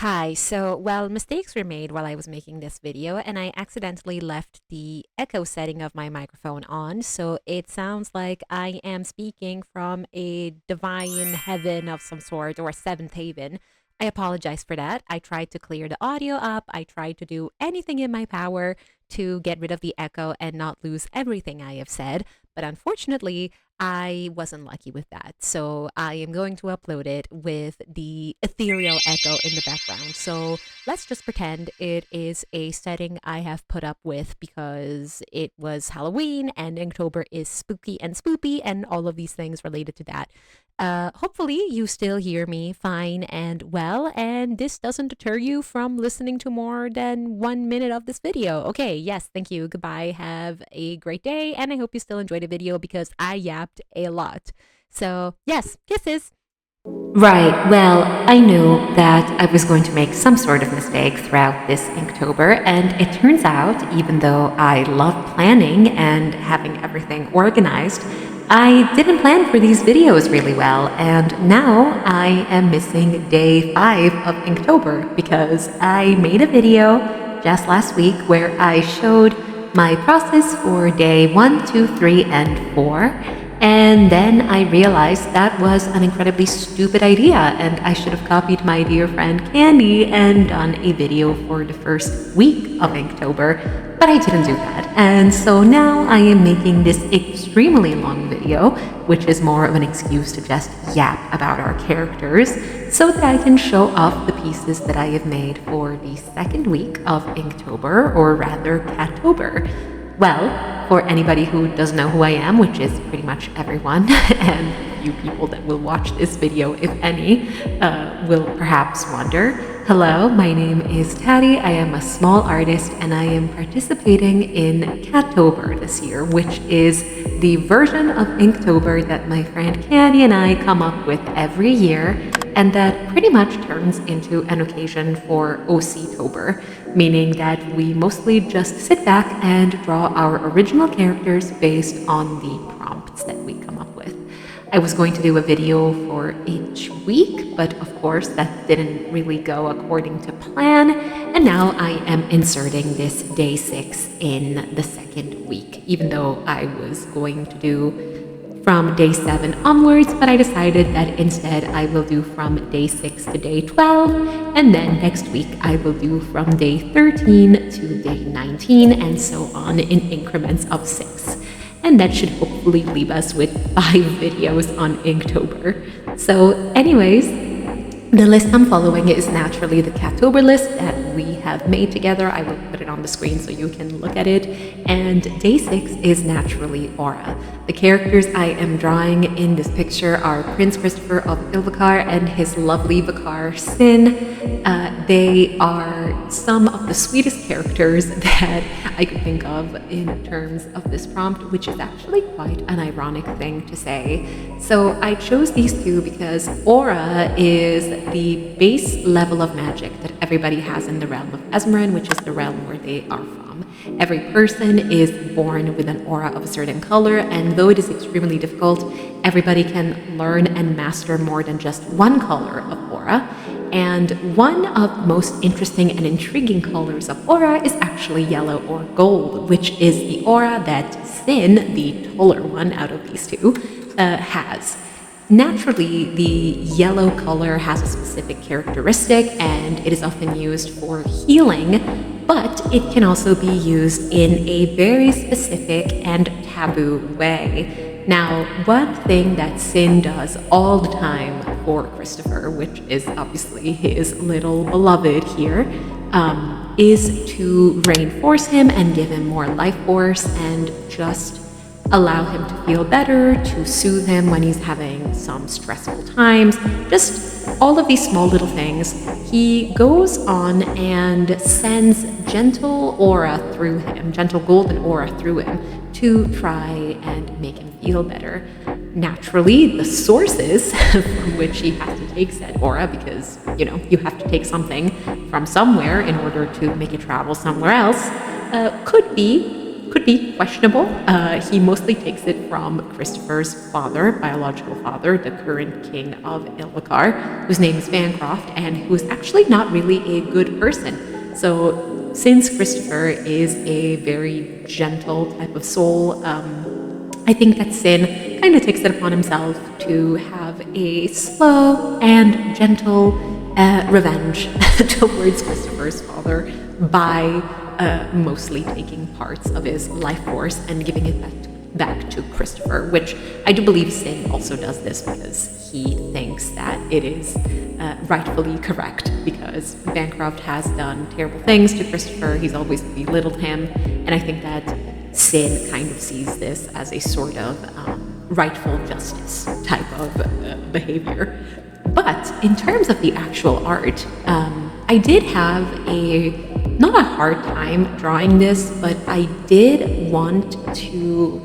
Hi, well, mistakes were made while I was making this video, and I accidentally left the echo setting of my microphone on, so it sounds like I am speaking from a divine heaven of some sort, or seventh haven. I apologize for that. I tried to clear the audio up, I tried to do anything in my power to get rid of the echo and not lose everything I have said, but unfortunately, I wasn't lucky with that. So I am going to upload it with the ethereal echo in the background. So let's just pretend it is a setting I have put up with because it was Halloween and Inktober is spooky and spoopy and all of these things related to that. Hopefully you still hear me fine and well, and this doesn't deter you from listening to more than 1 minute of this video. Okay, yes, thank you. Goodbye. Have a great day, and I hope you still enjoyed the video because I yapped a lot. So, yes, kisses. Right, well, I knew that I was going to make some sort of mistake throughout this Inktober, and it turns out, even though I love planning and having everything organized, I didn't plan for these videos really well, and now I am missing day 5 of Inktober because I made a video just last week where I showed my process for day 1, 2, 3, and 4. And then I realized that was an incredibly stupid idea, and I should have copied my dear friend Candiii and done a video for the first week of Inktober, but I didn't do that. And so now I am making this extremely long video, which is more of an excuse to just yap about our characters, so that I can show off the pieces that I have made for the second week of Inktober, or rather Cattober. Well, for anybody who doesn't know who I am, which is pretty much everyone, and few people that will watch this video, if any, will perhaps wonder. Hello, my name is Taddy. I am a small artist, and I am participating in Cattober this year, which is the version of Inktober that my friend Candiii and I come up with every year, and that pretty much turns into an occasion for OC-tober, meaning that we mostly just sit back and draw our original characters based on the prompts that we come up with. I was going to do a video for each week, but of course that didn't really go according to plan, and now I am inserting this day 6 in the second week, even though I was going to do from day 7 onwards, but I decided that instead I will do from day 6 to day 12, and then next week I will do from day 13 to day 19, and so on in increments of 6. And that should hopefully leave us with 5 videos on Inktober. So anyways, the list I'm following is naturally the Cattober list that we have made together. I will put it on the screen so you can look at it. And day 6 is naturally Aura. The characters I am drawing in this picture are Prince Christopher of Ilvikar and his lovely Vikar Sin. They are some of the sweetest characters that I could think of in terms of this prompt, which is actually quite an ironic thing to say. So I chose these two because Aura is the base level of magic that everybody has in the realm of Esmeralda, which is the realm where they are from. Every person is born with an aura of a certain color, and though it is extremely difficult, everybody can learn and master more than just one color of aura. And one of the most interesting and intriguing colors of aura is actually yellow or gold, which is the aura that Sin, the taller one out of these two, has. Naturally, the yellow color has a specific characteristic, and it is often used for healing, but it can also be used in a very specific and taboo way. Now, one thing that Sin does all the time for Christopher, which is obviously his little beloved here, is to reinforce him and give him more life force and just allow him to feel better, to soothe him when he's having some stressful times, just all of these small little things. He goes on and sends gentle aura through him, gentle golden aura through him, to try and make him feel better. Naturally, the sources from which he has to take said aura, because, you know, you have to take something from somewhere in order to make it travel somewhere else, could be could be questionable. He mostly takes it from Christopher's father, biological father, the current king of Ilvikar, whose name is Bancroft, and who's actually not really a good person. So since Christopher is a very gentle type of soul, I think that Sin kind of takes it upon himself to have a slow and gentle revenge towards Christopher's father by mostly taking parts of his life force and giving it back to Christopher, which I do believe Sin also does this because he thinks that it is rightfully correct, because Bancroft has done terrible things to Christopher. He's always belittled him, and I think that Sin kind of sees this as a sort of rightful justice type of behavior. But in terms of the actual art, I did have not a hard time drawing this, but I did want to,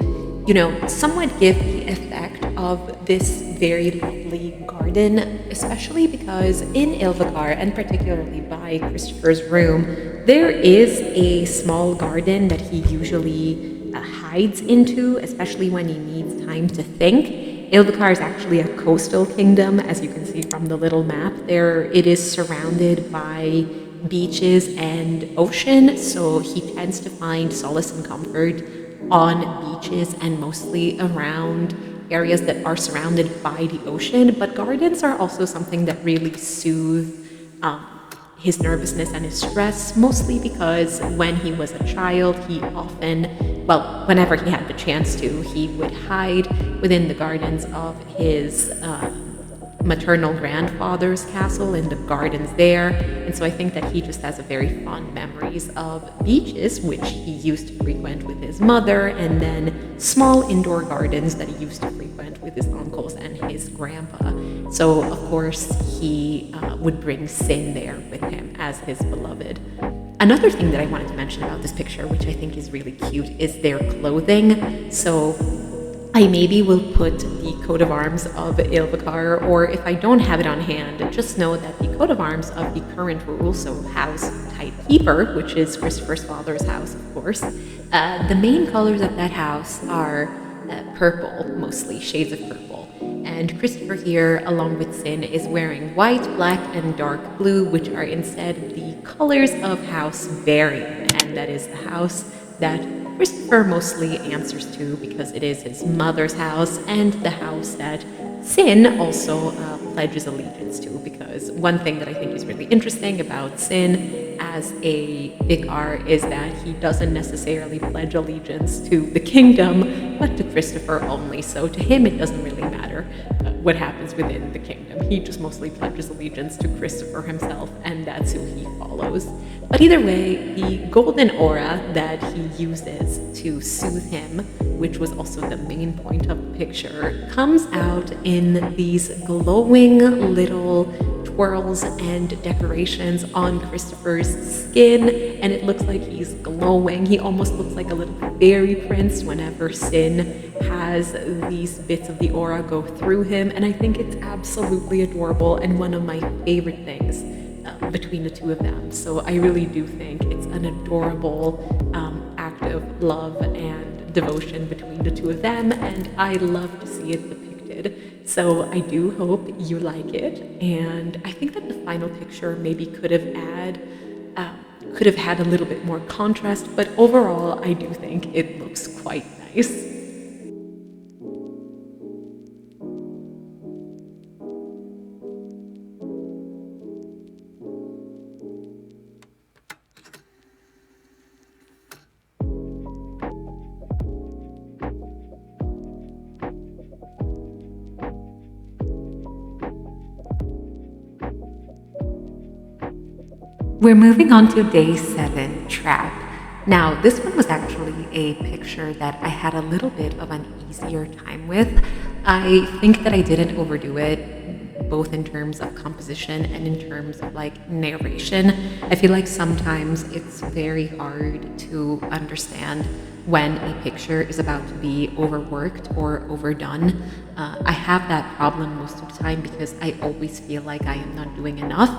somewhat give the effect of this very lovely garden, especially because in Ilvikar, and particularly by Christopher's room, there is a small garden that he usually hides into, especially when he needs time to think. Ilvikar is actually a coastal kingdom, as you can see from the little map there. It is surrounded by beaches and ocean, so he tends to find solace and comfort on beaches and mostly around areas that are surrounded by the ocean. But gardens are also something that really soothe his nervousness and his stress, mostly because when he was a child, he often, whenever he had the chance to, he would hide within the gardens of his maternal grandfather's castle in the gardens there. And so I think that he just has a very fond memories of beaches, which he used to frequent with his mother, and then small indoor gardens that he used to frequent with his uncles and his grandpa. So of course he would bring Sin there with him as his beloved. Another thing that I wanted to mention about this picture, which I think is really cute, is their clothing. So I maybe will put the coat of arms of Ilvikar, or if I don't have it on hand, just know that the coat of arms of the current rule, so House Tidekeeper, which is Christopher's father's house, of course, the main colors of that house are purple, mostly shades of purple. And Christopher here, along with Sin, is wearing white, black, and dark blue, which are instead the colors of House Varian, and that is the house that Christopher mostly answers to because it is his mother's house, and the house that Sin also pledges allegiance to, because one thing that I think is really interesting about Sin as a Vicar is that he doesn't necessarily pledge allegiance to the kingdom, but to Christopher only. So to him, it doesn't really matter what happens within the kingdom. He just mostly pledges allegiance to Christopher himself, and that's who he follows. But either way, the golden aura that he uses to soothe him, which was also the main point of the picture, comes out in these glowing little twirls and decorations on Christopher's skin, and it looks like he's glowing. He almost looks like a little fairy prince whenever Sin has these bits of the aura go through him, and I think it's absolutely adorable and one of my favorite things between the two of them. So I really do think it's an adorable act of love and devotion between the two of them, and I love to see it depicted. So I do hope you like it, and I think that the final picture maybe could have had a little bit more contrast, but overall I do think it looks quite nice. We're moving on to day 7, Trap. Now, this one was actually a picture that I had a little bit of an easier time with. I think that I didn't overdo it, both in terms of composition and in terms of narration. I feel like sometimes it's very hard to understand when a picture is about to be overworked or overdone. I have that problem most of the time because I always feel like I am not doing enough.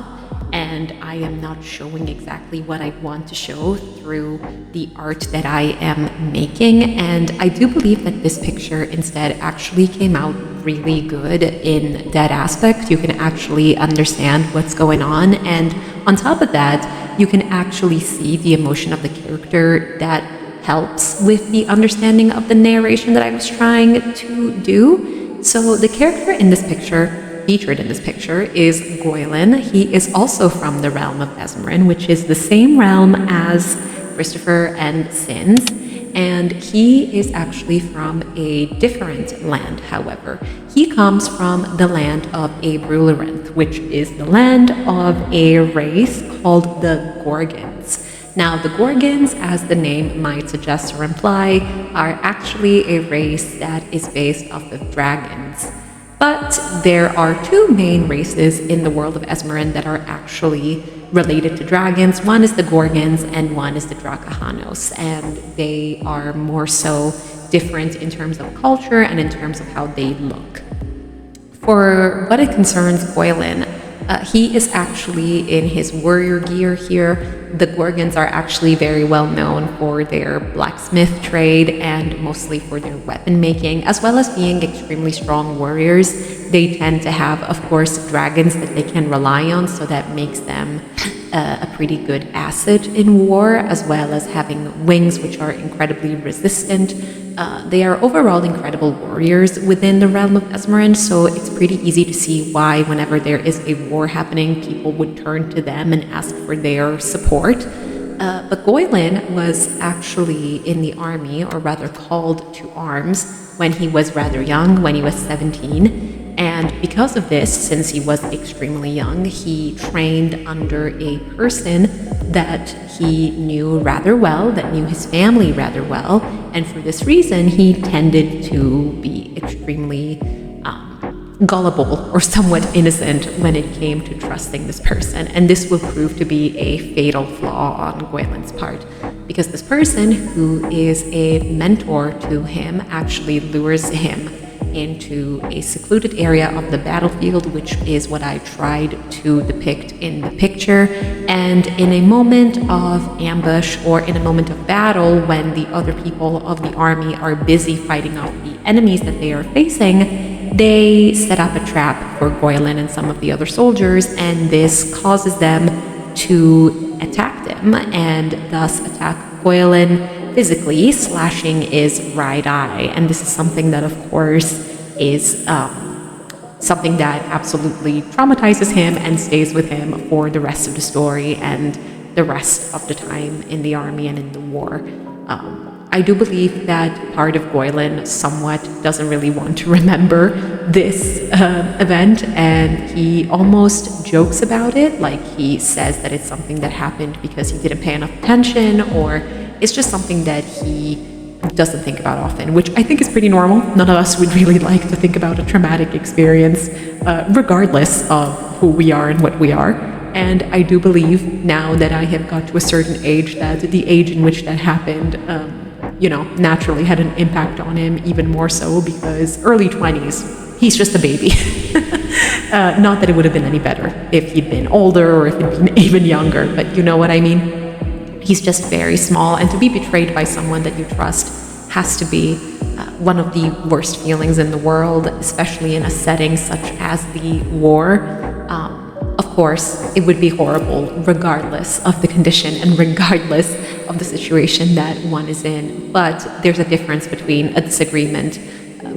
and I am not showing exactly what I want to show through the art that I am making. And I do believe that this picture instead actually came out really good in that aspect. You can actually understand what's going on, and on top of that, you can actually see the emotion of the character that helps with the understanding of the narration that I was trying to do. So the character in this picture, featured in this picture, is Goylin. He is also from the realm of Esmerin, which is the same realm as Christopher and Sins, and he is actually from a different land, however. He comes from the land of Abrularynth, which is the land of a race called the Gorgons. Now, the Gorgons, as the name might suggest or imply, are actually a race that is based off of dragons. But there are two main races in the world of Esmerin that are actually related to dragons. One is the Gorgons and one is the Drakahanos, and they are more so different in terms of culture and in terms of how they look. For what it concerns Goylin, he is actually in his warrior gear here. The Gorgons are actually very well known for their blacksmith trade and mostly for their weapon making, as well as being extremely strong warriors. They tend to have, of course, dragons that they can rely on, so that makes them a pretty good asset in war, as well as having wings which are incredibly resistant. They are overall incredible warriors within the realm of Esmerin, so it's pretty easy to see why whenever there is a war happening, people would turn to them and ask for their support. But Goylin was actually in the army, or rather called to arms, when he was rather young, when he was 17. And because of this, since he was extremely young, he trained under a person that he knew rather well, that knew his family rather well. And for this reason, he tended to be extremely gullible or somewhat innocent when it came to trusting this person. And this will prove to be a fatal flaw on Goylin's part, because this person, who is a mentor to him, actually lures him into a secluded area of the battlefield, which is what I tried to depict in the picture. And in a moment of ambush, or in a moment of battle, when the other people of the army are busy fighting off the enemies that they are facing, they set up a trap for Goylin and some of the other soldiers, and this causes them to attack them, and thus attack Goylin physically. Slashing his right eye, and this is something that, of course, is something that absolutely traumatizes him and stays with him for the rest of the story and the rest of the time in the army and in the war. I do believe that part of Goylin somewhat doesn't really want to remember this event, and he almost jokes about it, like he says that it's something that happened because he didn't pay enough attention, or it's just something that he doesn't think about often, which I think is pretty normal. None of us would really like to think about a traumatic experience, regardless of who we are and what we are. And I do believe now that I have got to a certain age, that the age in which that happened, naturally had an impact on him even more so, because early 20s, he's just a baby. Not that it would have been any better if he'd been older or if he'd been even younger, but you know what I mean? He's just very small, and to be betrayed by someone that you trust has to be one of the worst feelings in the world, especially in a setting such as the war. Of course, it would be horrible regardless of the condition and regardless of the situation that one is in, but there's a difference between a disagreement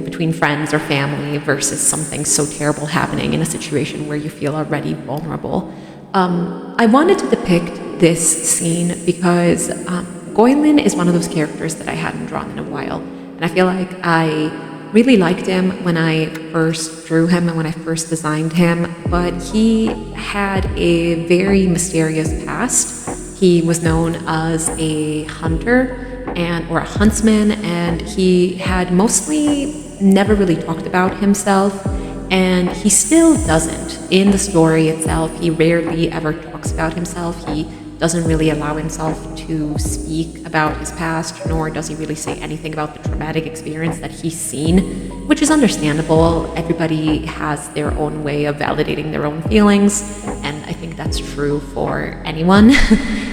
between friends or family goversus something so terrible happening in a situation where you feel already vulnerable. I wanted to depict this scene because Goylin is one of those characters that I hadn't drawn in a while, and I feel like I really liked him when I first drew him and when I first designed him, but he had a very mysterious past. He was known as a hunter or a huntsman, and he had mostly never really talked about himself, and he still doesn't. In the story itself, he rarely ever talks about himself. He doesn't really allow himself to speak about his past, nor does he really say anything about the traumatic experience that he's seen, which is understandable. Everybody has their own way of validating their own feelings, and I think think that's true for anyone,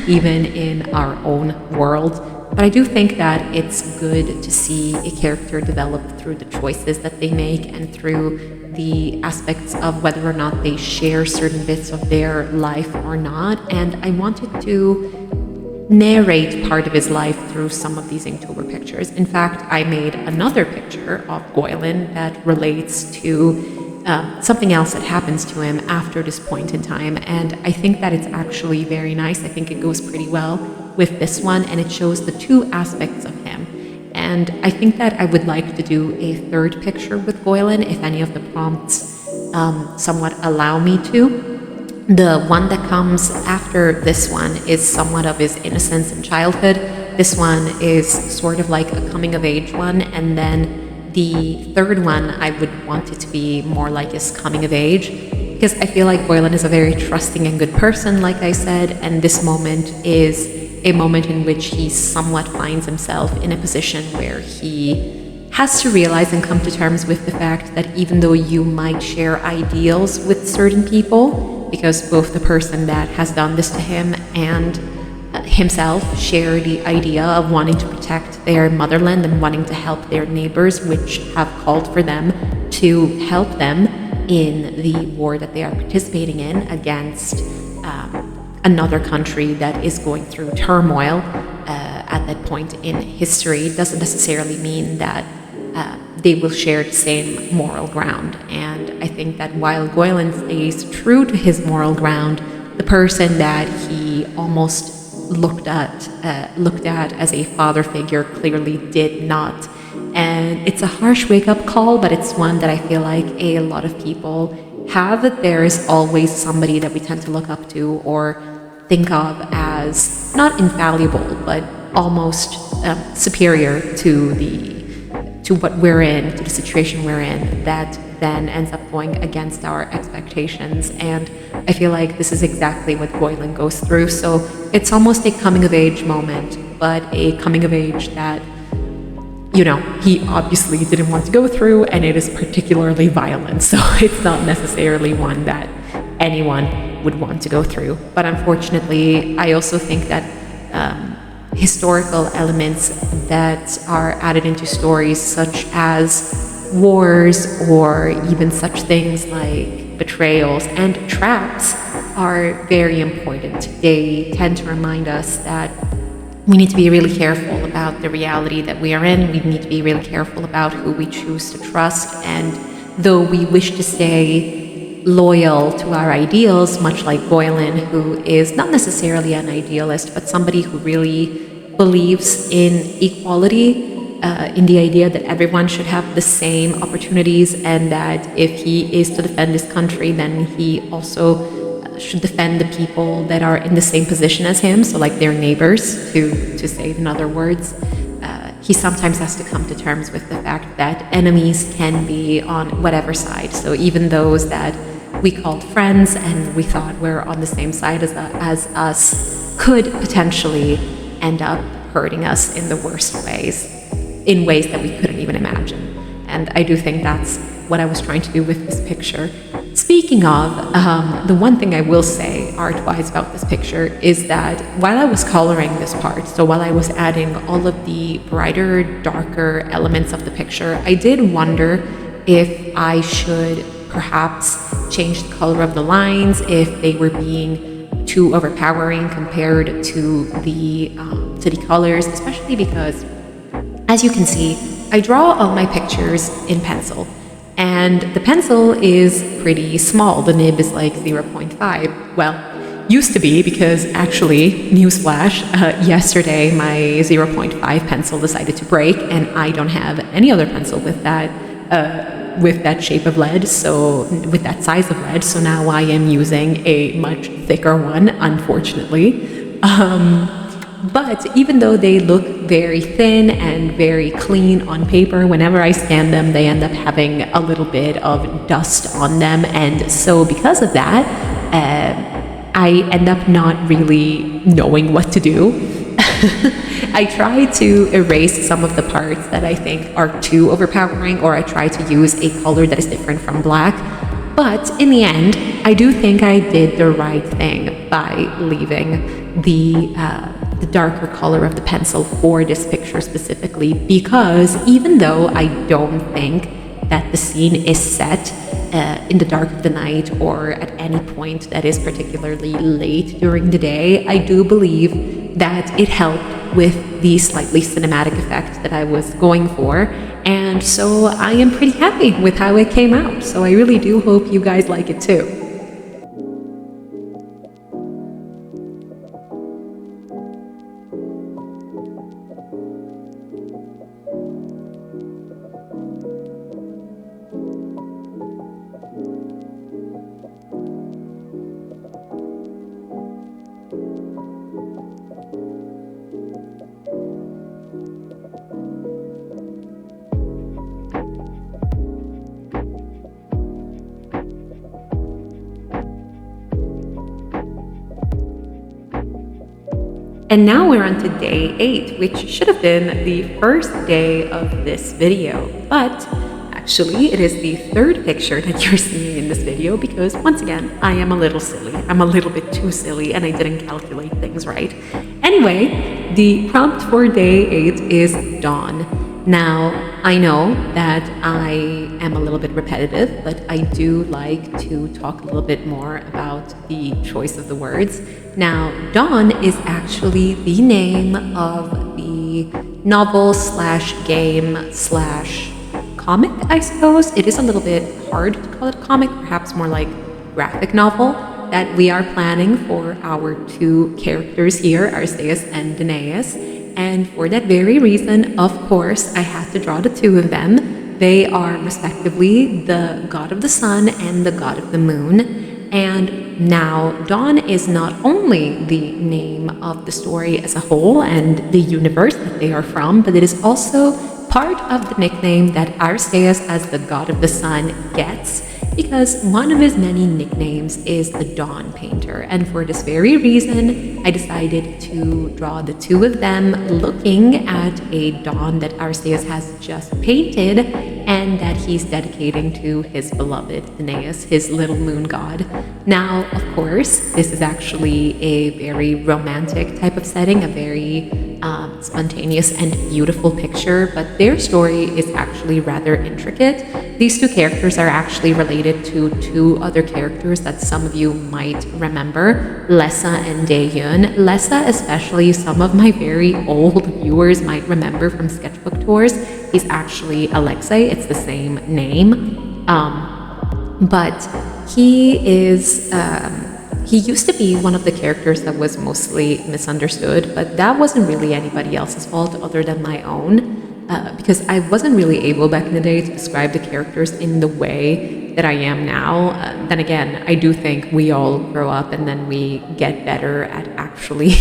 even in our own world. But I do think that it's good to see a character develop through the choices that they make and through the aspects of whether or not they share certain bits of their life or not. And I wanted to narrate part of his life through some of these Inktober pictures. In fact, I made another picture of Goylin that relates to something else that happens to him after this point in time, and I think that it's actually very nice. I think it goes pretty well with this one, and it shows the two aspects of him. And I think that I would like to do a third picture with Goylin if any of the prompts somewhat allow me to. The one that comes after this one is somewhat of his innocence in childhood. This one is sort of like a coming of age one, and then the third one, I would want it to be more like his coming of age, because I feel like Goylin is a very trusting and good person, like I said, and this moment is a moment in which he somewhat finds himself in a position where he has to realize and come to terms with the fact that even though you might share ideals with certain people, because both the person that has done this to him and himself share the idea of wanting to protect their motherland and wanting to help their neighbors, which have called for them to help them in the war that they are participating in against another country that is going through turmoil at that point in history. It doesn't necessarily mean that they will share the same moral ground. And I think that while Goylin stays true to his moral ground, the person that he almost looked at as a father figure clearly did not. And it's a harsh wake-up call, but it's one that I feel like a lot of people have, that there is always somebody that we tend to look up to or think of as not infallible, but almost superior to what we're in, to the situation we're in, that then ends up going against our expectations. And I feel like this is exactly what Goylin goes through. So it's almost a coming of age moment, but a coming of age that, you know, he obviously didn't want to go through, and it is particularly violent. So it's not necessarily one that anyone would want to go through. But unfortunately, I also think that historical elements that are added into stories, such as wars or even such things like betrayals and traps, are very important. They tend to remind us that we need to be really careful about the reality that we are in. We need to be really careful about who we choose to trust. And though we wish to stay loyal to our ideals, much like Goylin, who is not necessarily an idealist, but somebody who really believes in equality, in the idea that everyone should have the same opportunities, and that if he is to defend his country, then he also should defend the people that are in the same position as him, so like their neighbors, to say it in other words. He sometimes has to come to terms with the fact that enemies can be on whatever side. So even those that we called friends and we thought were on the same side as us could potentially end up hurting us in the worst ways, in ways that we couldn't even imagine. And I do think that's what I was trying to do with this picture. Speaking of, the one thing I will say art-wise about this picture is that while I was coloring this part, so while I was adding all of the brighter, darker elements of the picture, I did wonder if I should perhaps change the color of the lines, if they were being too overpowering compared to the colors, especially because, as you can see, I draw all my pictures in pencil, and the pencil is pretty small. The nib is like 0.5. Well, used to be, because actually, newsflash, yesterday my 0.5 pencil decided to break, and I don't have any other pencil with that shape of lead, so with that size of lead, so now I am using a much thicker one, unfortunately. But even though they look very thin and very clean on paper, whenever I scan them, they end up having a little bit of dust on them. And so because of that, I end up not really knowing what to do. I try to erase some of the parts that I think are too overpowering, or I try to use a color that is different from black. But in the end, I do think I did the right thing by leaving the darker color of the pencil for this picture specifically, because even though I don't think that the scene is set in the dark of the night or at any point that is particularly late during the day, I do believe that it helped with the slightly cinematic effect that I was going for. And so I am pretty happy with how it came out. So I really do hope you guys like it too. And now we're on to day 8, which should have been the first day of this video. But actually, it is the third picture that you're seeing in this video because, once again, I am a little silly. I'm a little bit too silly and I didn't calculate things right. Anyway, the prompt for day 8 is dawn. Now, I know that I am a little bit repetitive, but I do like to talk a little bit more about the choice of the words. Now, dawn is actually the name of the novel slash game slash comic, I suppose. It is a little bit hard to call it a comic, perhaps more like graphic novel, that we are planning for our 2 characters here, Arceus and Danaeus. And for that very reason, of course, I had to draw the 2 of them. They are respectively the god of the sun and the god of the moon. And now, Dawn is not only the name of the story as a whole and the universe that they are from, but it is also part of the nickname that Arceus as the god of the sun gets, because one of his many nicknames is the Dawn Painter. And for this very reason, I decided to draw the 2 of them looking at a dawn that Arceus has just painted and that he's dedicating to his beloved Danaeus, his little moon god. Now, of course, this is actually a very romantic type of setting, a very spontaneous and beautiful picture, but their story is actually rather intricate. These 2 characters are actually related to 2 other characters that some of you might remember, Lessa and Daeyun. Lessa, especially, some of my very old viewers might remember from sketchbook tours. He's actually Alexei, it's the same name. But he is... He used to be one of the characters that was mostly misunderstood, but that wasn't really anybody else's fault other than my own, because I wasn't really able back in the day to describe the characters in the way that I am now. Then again, I do think we all grow up and then we get better at actually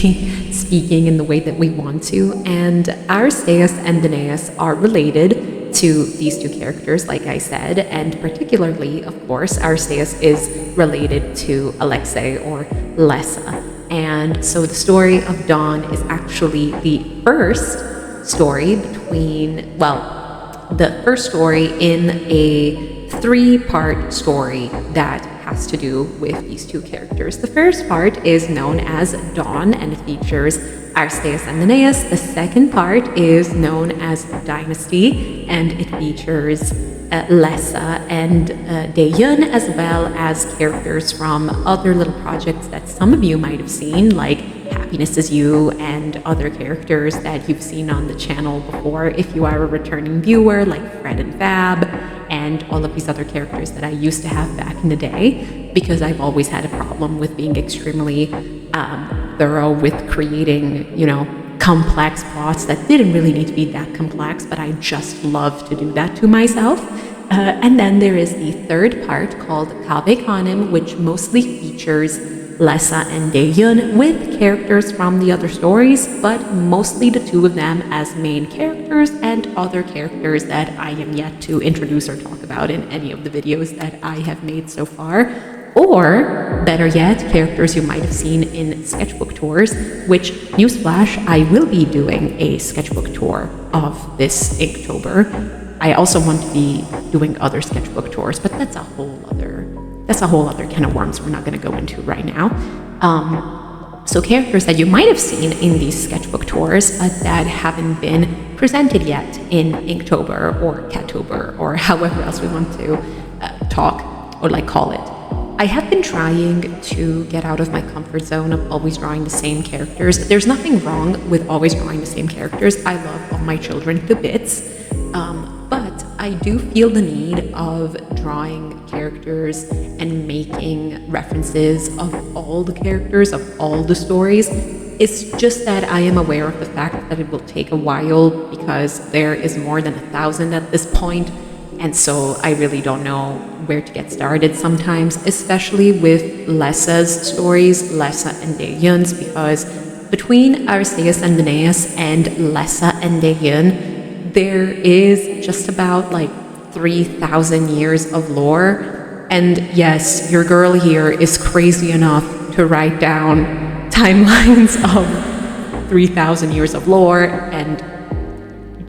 speaking in the way that we want to, and Arceus and Danaeus are related to these 2 characters, like I said, and particularly, of course, Arceus is related to Alexei or Lessa. And so the story of Dawn is actually the first story between, well, the first story in a 3-part story that has to do with these 2 characters. The first part is known as Dawn and it features Arceus and Danaeus. The second part is known as Dynasty and it features Lessa and Daeyun, as well as characters from other little projects that some of you might have seen, like Happiness Is You and other characters that you've seen on the channel before if you are a returning viewer, like Fred and Fab and all of these other characters that I used to have back in the day, because I've always had a problem with being extremely thorough with creating, you know, complex plots that didn't really need to be that complex, but I just love to do that to myself. And then there is the third part called Kave Kanem, which mostly features Lessa and Daeyun with characters from the other stories, but mostly the 2 of them as main characters and other characters that I am yet to introduce or talk about in any of the videos that I have made so far. Or, better yet, characters you might have seen in sketchbook tours, which, newsflash, I will be doing a sketchbook tour of this Inktober. I also want to be doing other sketchbook tours, but that's a whole other that's a whole other can of worms we're not going to go into right now. So characters that you might have seen in these sketchbook tours that haven't been presented yet in Inktober or Cattober or however else we want to talk or like call it. I have been trying to get out of my comfort zone of always drawing the same characters. There's nothing wrong with always drawing the same characters. I love all my children to bits. But I do feel the need of drawing characters and making references of all the characters, of all the stories. It's just that I am aware of the fact that it will take a while because there is more than 1,000 at this point, and so I really don't know where to get started sometimes, especially with Lessa's stories, Lessa and Dayun's, because between Aristeas and Danaus and Lessa and Dayun, there is just about like 3,000 years of lore. And yes, your girl here is crazy enough to write down timelines of 3,000 years of lore, and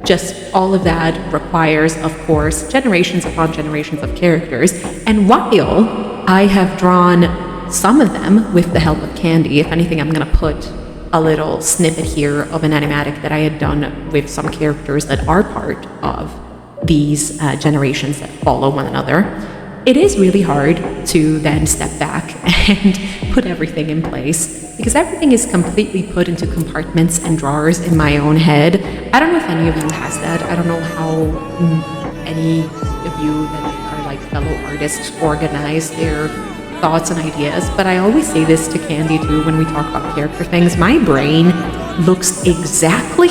just all of that requires, of course, generations upon generations of characters. And while I have drawn some of them with the help of Candiii, if anything, I'm going to put a little snippet here of an animatic that I had done with some characters that are part of these generations that follow one another. It is really hard to then step back and put everything in place because everything is completely put into compartments and drawers in my own head. I don't know if any of you has that. I don't know how any of you that are like fellow artists organize their thoughts and ideas, but I always say this to Candiii too when we talk about character things. My brain looks exactly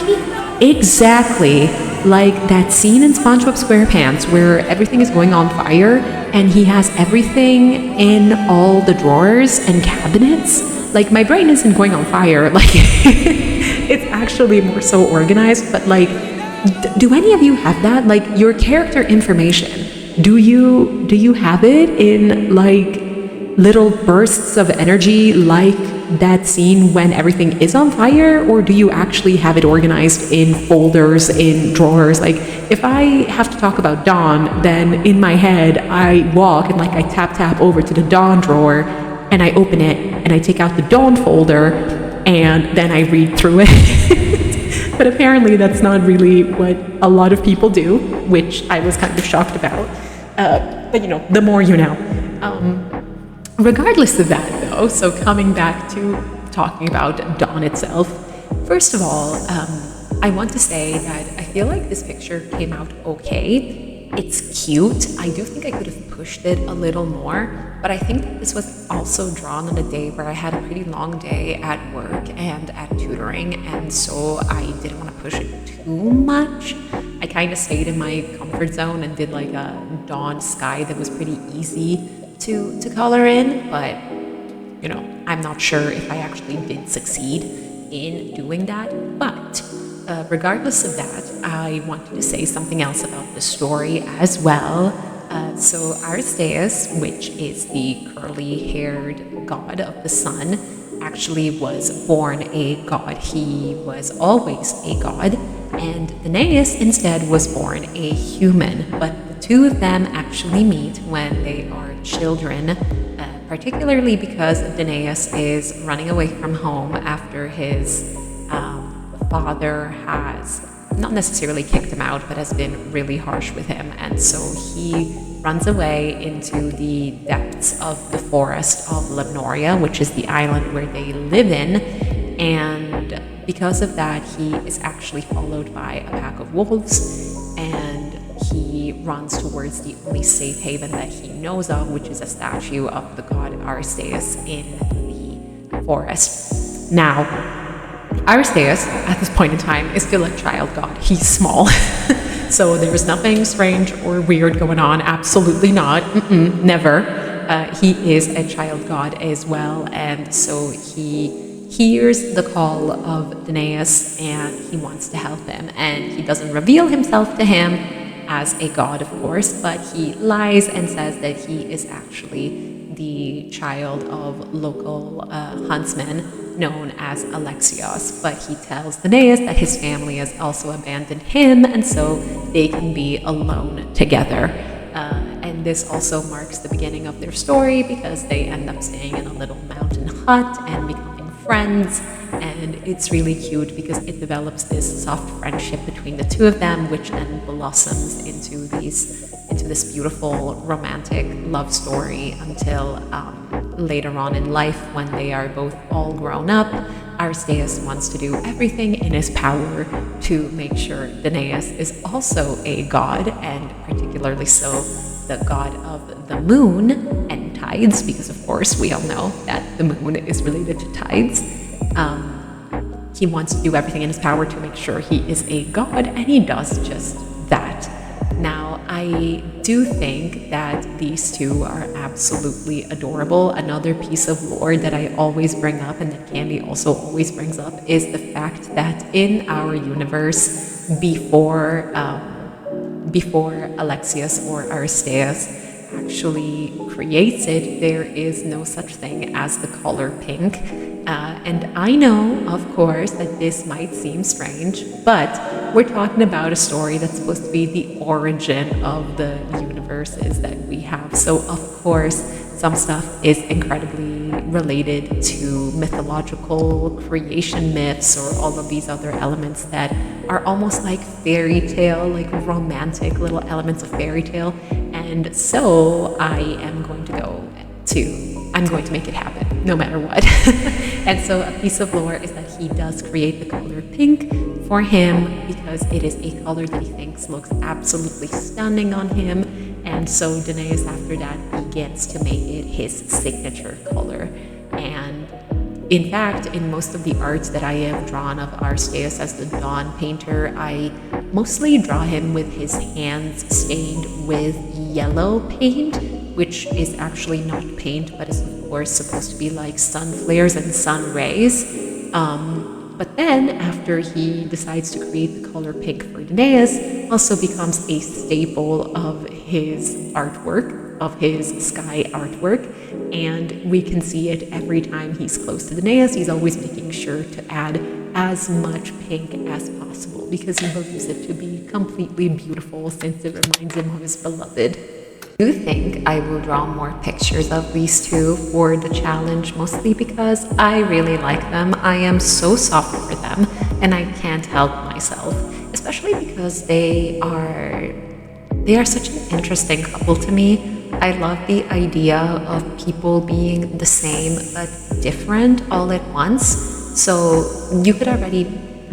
like that scene in SpongeBob SquarePants where everything is going on fire and he has everything in all the drawers and cabinets. Like, my brain isn't going on fire, like it's actually more so organized. But like, do any of you have that? Like, your character information, do you have it in like little bursts of energy like that scene when everything is on fire, or do you actually have it organized in folders, in drawers? Like, if I have to talk about Dawn, then in my head I walk and like I tap over to the Dawn drawer and I open it and I take out the Dawn folder and then I read through it. But apparently that's not really what a lot of people do, which I was kind of shocked about. But you know, the more you know. Regardless of that, though, so coming back to talking about Dawn itself, first of all, I want to say that I feel like this picture came out okay. It's cute. I do think I could have pushed it a little more, but I think that this was also drawn on a day where I had a pretty long day at work and at tutoring, and so I didn't want to push it too much. I kind of stayed in my comfort zone and did like a dawn sky that was pretty easy to color in, but you know, I'm not sure if I actually did succeed in doing that. But regardless of that, I wanted to say something else about the story as well. So Aristeas, which is the curly-haired god of the sun, actually was born a god. He was always a god, and Danaus instead was born a human. But the two of them actually meet when they are children, particularly because Danaus is running away from home after his father has not necessarily kicked him out, but has been really harsh with him, and so he runs away into the depths of the forest of Lemnoria, which is the island where they live in, and because of that he is actually followed by a pack of wolves, and he runs towards the only safe haven that he knows of, which is a statue of the god Aristeas in the forest. Now, Aristeas, at this point in time, is still a child god. He's small. So there's nothing strange or weird going on. Absolutely not. Never. He is a child god as well, and so he hears the call of Danaus and he wants to help him, and he doesn't reveal himself to him as a god, of course, but he lies and says that he is actually the child of local huntsman known as Alexios, but he tells Danaus that his family has also abandoned him, and so they can be alone together. And this also marks the beginning of their story because they end up staying in a little mountain hut and becoming friends. And it's really cute because it develops this soft friendship between the two of them, which then blossoms into this beautiful romantic love story until later on in life, when they are both all grown up, Aristeas wants to do everything in his power to make sure Danaus is also a god, and particularly so the god of the moon and tides, because of course we all know that the moon is related to tides. He wants to do everything in his power to make sure he is a god, and he does just that. Now, I do think that these two are absolutely adorable. Another piece of lore that I always bring up, and that Candiii also always brings up, is the fact that in our universe, before Alexius or Aristeas actually creates it, there is no such thing as the color pink. And I know, of course, that this might seem strange, but we're talking about a story that's supposed to be the origin of the universes that we have. So, of course, some stuff is incredibly related to mythological creation myths or all of these other elements that are almost like fairy tale, like romantic little elements of fairy tale. And so I'm going to make it happen, no matter what. And so a piece of lore is that he does create the color pink for him because it is a color that he thinks looks absolutely stunning on him. And so Danaus, after that, begins to make it his signature color. And in fact, in most of the arts that I have drawn of Aristeas as the dawn painter, I mostly draw him with his hands stained with yellow paint, which is actually not paint, but is of course supposed to be like sun flares and sun rays. But then, after he decides to create the color pink for Danaus, also becomes a staple of his artwork, of his sky artwork, and we can see it every time he's close to Danaus. He's always making sure to add as much pink as possible because he believes it to be completely beautiful since it reminds him of his beloved. I do think I will draw more pictures of these two for the challenge, mostly because I really like them. I am so soft for them, and I can't help myself, especially because they are such an interesting couple to me. I love the idea of people being the same but different all at once. So you could already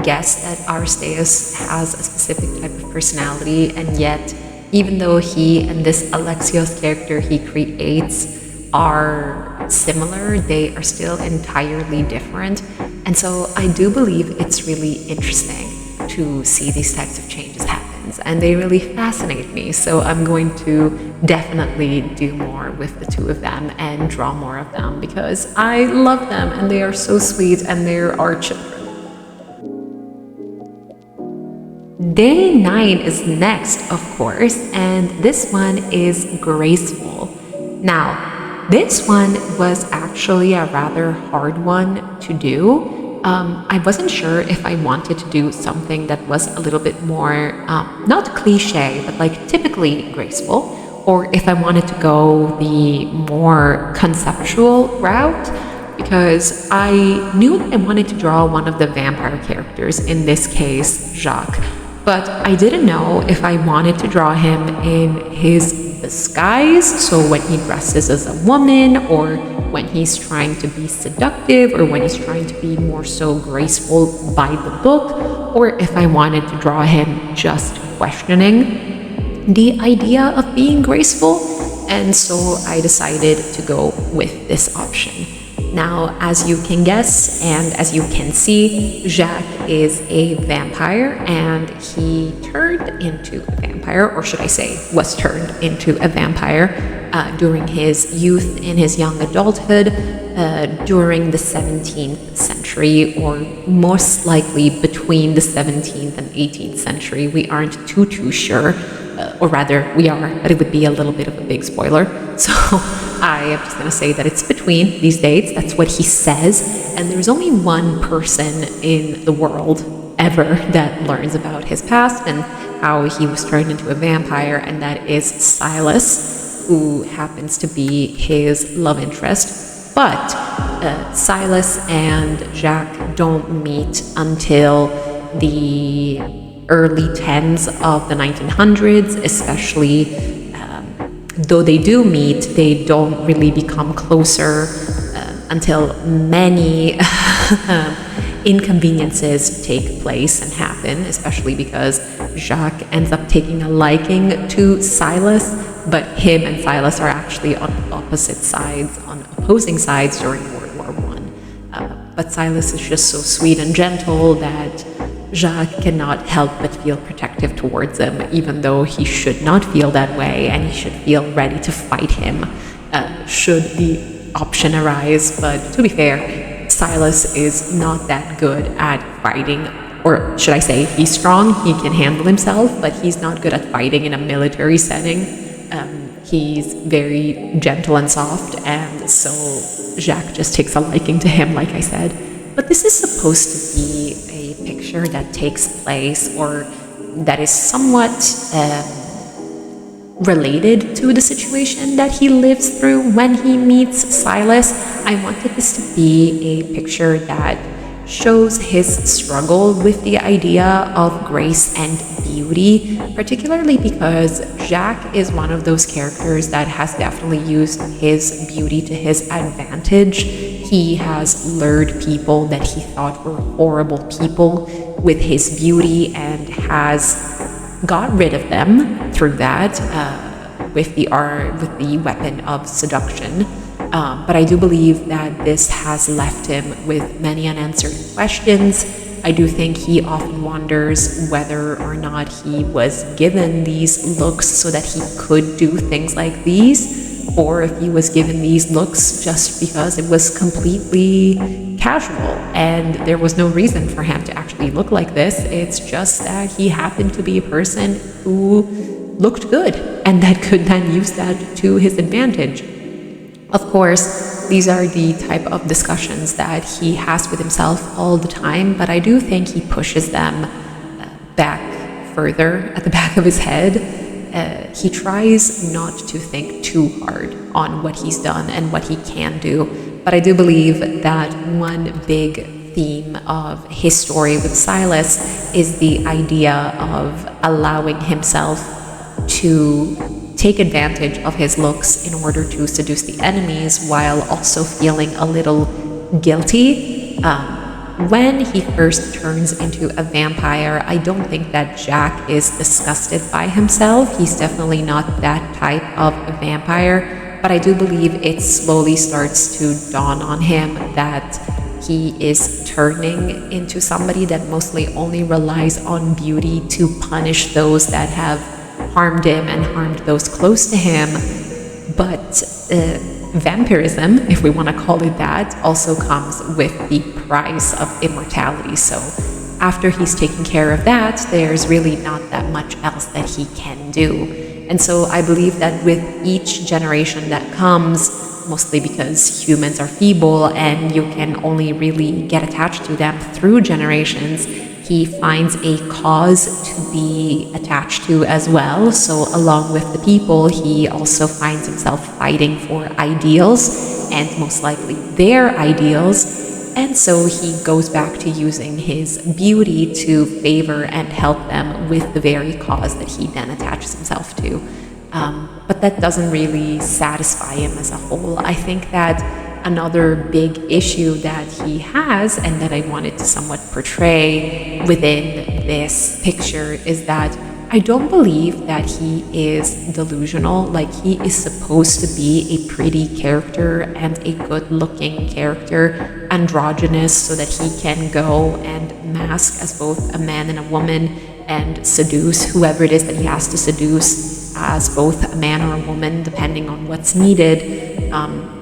guess that Aristeas has a specific type of personality, and yet even though he and this Alexios character he creates are similar, they are still entirely different. And so I do believe it's really interesting to see these types of changes happen, and they really fascinate me. So I'm going to definitely do more with the two of them and draw more of them because I love them and they are so sweet and they're our children. Day 9 is next, of course, and this one is graceful. Now, this one was actually a rather hard one to do. I wasn't sure if I wanted to do something that was a little bit more, not cliche, but like typically graceful, or if I wanted to go the more conceptual route, because I knew that I wanted to draw one of the vampire characters, in this case, Jacques. But I didn't know if I wanted to draw him in his disguise, so when he dresses as a woman, or when he's trying to be seductive, or when he's trying to be more so graceful by the book, or if I wanted to draw him just questioning the idea of being graceful. And so I decided to go with this option. Now, as you can guess and as you can see, Jacques is a vampire, and he turned into a vampire, or should I say, was turned into a vampire during his youth, in his young adulthood, during the 17th century, or most likely between the 17th and 18th century. We aren't too sure, or rather, we are, but it would be a little bit of a big spoiler. So I am just going to say that it's between these dates. That's what he says. And there's only one person in the world ever that learns about his past and how he was turned into a vampire, and that is Silas. who happens to be his love interest. But Silas and Jacques don't meet until the early 10s of the 1900s, especially though they do meet, they don't really become closer until many inconveniences take place and happen, especially because Jacques ends up taking a liking to Silas, but him and Silas are actually on opposite sides, on opposing sides during World War One. But Silas is just so sweet and gentle that Jacques cannot help but feel protective towards him, even though he should not feel that way, and he should feel ready to fight him should the option arise. But to be fair, Silas is not that good at fighting, or should I say, he's strong, he can handle himself, but he's not good at fighting in a military setting. He's very gentle and soft, and so Jacques just takes a liking to him, like I said. But this is supposed to be a picture that takes place, or that is somewhat related to the situation that he lives through when he meets Silas. I wanted this to be a picture that shows his struggle with the idea of grace and beauty, particularly because Jacques is one of those characters that has definitely used his beauty to his advantage. He has lured people that he thought were horrible people with his beauty and has got rid of them through that with the weapon of seduction. But I do believe that this has left him with many unanswered questions. I do think he often wonders whether or not he was given these looks so that he could do things like these, or if he was given these looks just because it was completely casual and there was no reason for him to actually look like this. It's just that he happened to be a person who looked good and that could then use that to his advantage. Of course, these are the type of discussions that he has with himself all the time, but I do think he pushes them back further at the back of his head. He tries not to think too hard on what he's done and what he can do, but I do believe that one big theme of his story with Silas is the idea of allowing himself to take advantage of his looks in order to seduce the enemies while also feeling a little guilty. When he first turns into a vampire, I don't think that Jacques is disgusted by himself. He's definitely not that type of a vampire, but I do believe it slowly starts to dawn on him that he is turning into somebody that mostly only relies on beauty to punish those that have harmed him and harmed those close to him. But vampirism, if we want to call it that, also comes with the price of immortality. So after he's taken care of that, there's really not that much else that he can do. And so I believe that with each generation that comes, mostly because humans are feeble and you can only really get attached to them through generations, he finds a cause to be attached to as well. So along with the people, he also finds himself fighting for ideals, and most likely their ideals. And so he goes back to using his beauty to favor and help them with the very cause that he then attaches himself to. But that doesn't really satisfy him as a whole. I think that another big issue that he has, and that I wanted to somewhat portray within this picture, is that I don't believe that he is delusional. Like, he is supposed to be a pretty character and a good-looking character, androgynous, so that he can go and mask as both a man and a woman and seduce whoever it is that he has to seduce as both a man or a woman, depending on what's needed.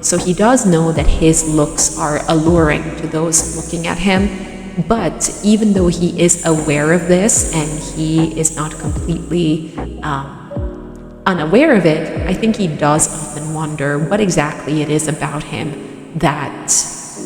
So he does know that his looks are alluring to those looking at him, but even though he is aware of this and he is not completely unaware of it, I think he does often wonder what exactly it is about him that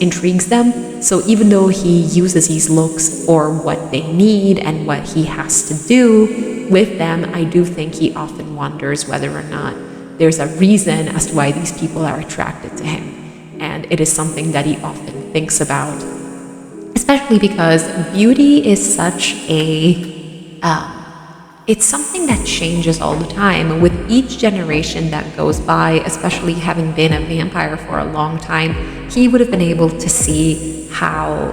intrigues them. So even though he uses these looks for what they need and what he has to do with them, I do think he often wonders whether or not there's a reason as to why these people are attracted to him. And it is something that he often thinks about, especially because beauty is such it's something that changes all the time. With each generation that goes by, especially having been a vampire for a long time, he would have been able to see how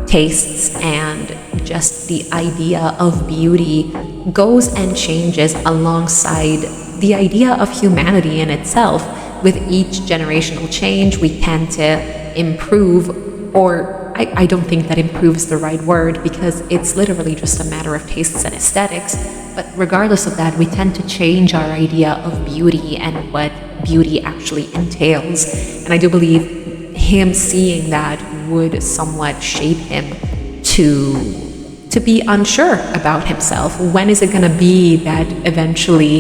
tastes and just the idea of beauty goes and changes alongside the idea of humanity in itself. With each generational change, we tend to improve, or I don't think that improve is the right word, because it's literally just a matter of tastes and aesthetics. But regardless of that, we tend to change our idea of beauty and what beauty actually entails. And I do believe him seeing that would somewhat shape him to be unsure about himself. When is it going to be that eventually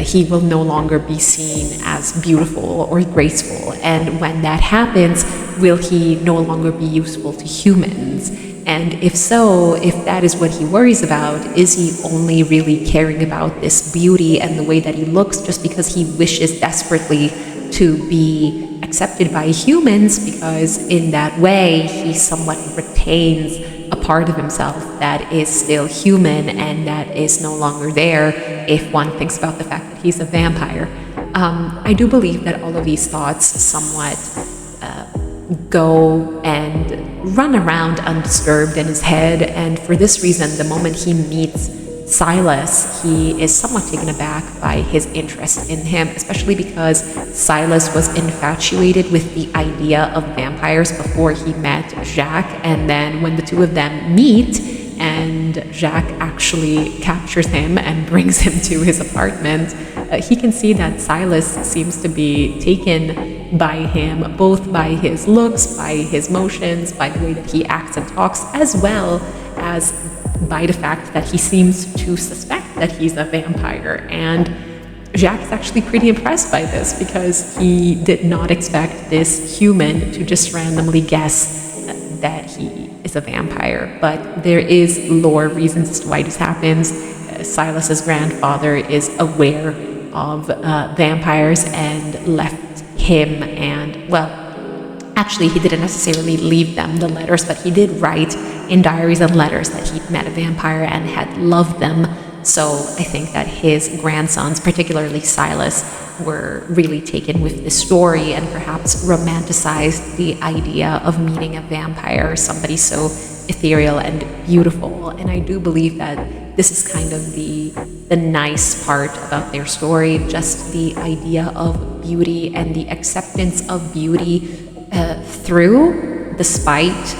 he will no longer be seen as beautiful or graceful? And when that happens, will he no longer be useful to humans? And if so, if that is what he worries about, is he only really caring about this beauty and the way that he looks just because he wishes desperately to be accepted by humans, because in that way he somewhat retains a part of himself that is still human and that is no longer there if one thinks about the fact that he's a vampire. I do believe that all of these thoughts somewhat go and run around undisturbed in his head, and for this reason, the moment he meets Silas, he is somewhat taken aback by his interest in him, especially because Silas was infatuated with the idea of vampires before he met Jacques, and then when the two of them meet and Jacques actually captures him and brings him to his apartment, he can see that Silas seems to be taken by him, both by his looks, by his motions, by the way that he acts and talks, as well as by the fact that he seems to suspect that he's a vampire. And Jacques is actually pretty impressed by this, because he did not expect this human to just randomly guess that he is a vampire. But there is lore reasons as to why this happens. Silas's grandfather is aware of vampires and left him, and well, actually he didn't necessarily leave them the letters, but he did write in diaries and letters that he'd met a vampire and had loved them. So I think that his grandsons, particularly Silas, were really taken with this story and perhaps romanticized the idea of meeting a vampire, somebody so ethereal and beautiful. And I do believe that this is kind of the nice part about their story, just the idea of beauty and the acceptance of beauty despite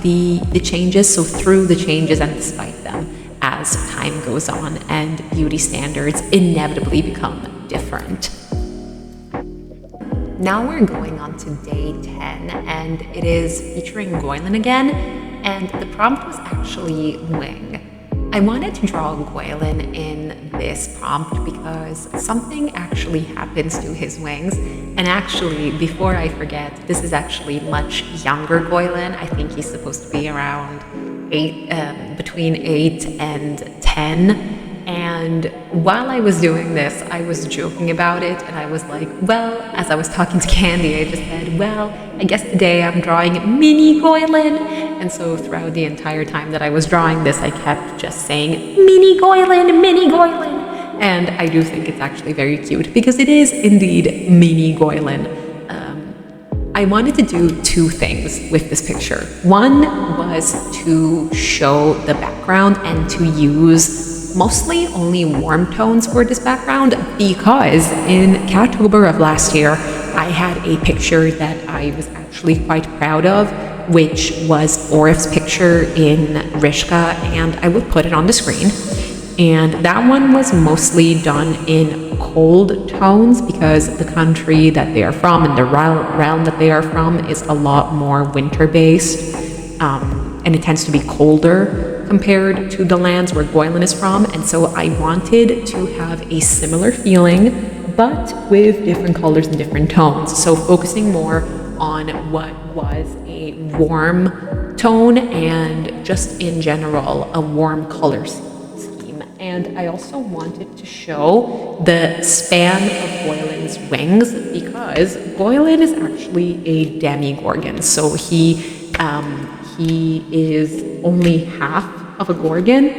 the changes, so through the changes and despite them, as time goes on and beauty standards inevitably become different. Now we're going on to day 10, and it is featuring Goylin again, and the prompt was actually wing. I wanted to draw Goylin in this prompt because something actually happens to his wings. And actually, before I forget, this is actually much younger Goylin. I think he's supposed to be around between 8 and 10. And while I was doing this, I was joking about it, and I was like, well, as I was talking to Candiii, I just said, well, I guess today I'm drawing mini Goylin. And so throughout the entire time that I was drawing this, I kept just saying, mini Goylin, mini Goylin. And I do think it's actually very cute, because it is indeed mini Goylin. I wanted to do two things with this picture. One was to show the background and to use mostly only warm tones for this background, because in INKTOBER of last year, I had a picture that I was actually quite proud of, which was Orif's picture in Rishka, and I will put it on the screen. And that one was mostly done in cold tones, because the country that they are from and the realm that they are from is a lot more winter-based, and it tends to be colder compared to the lands where Goylin is from. And so I wanted to have a similar feeling, but with different colors and different tones. So focusing more on what was a warm tone and just in general a warm color scheme. And I also wanted to show the span of Goylin's wings because Goylin is actually a demigorgon. So he is only half of a gorgon.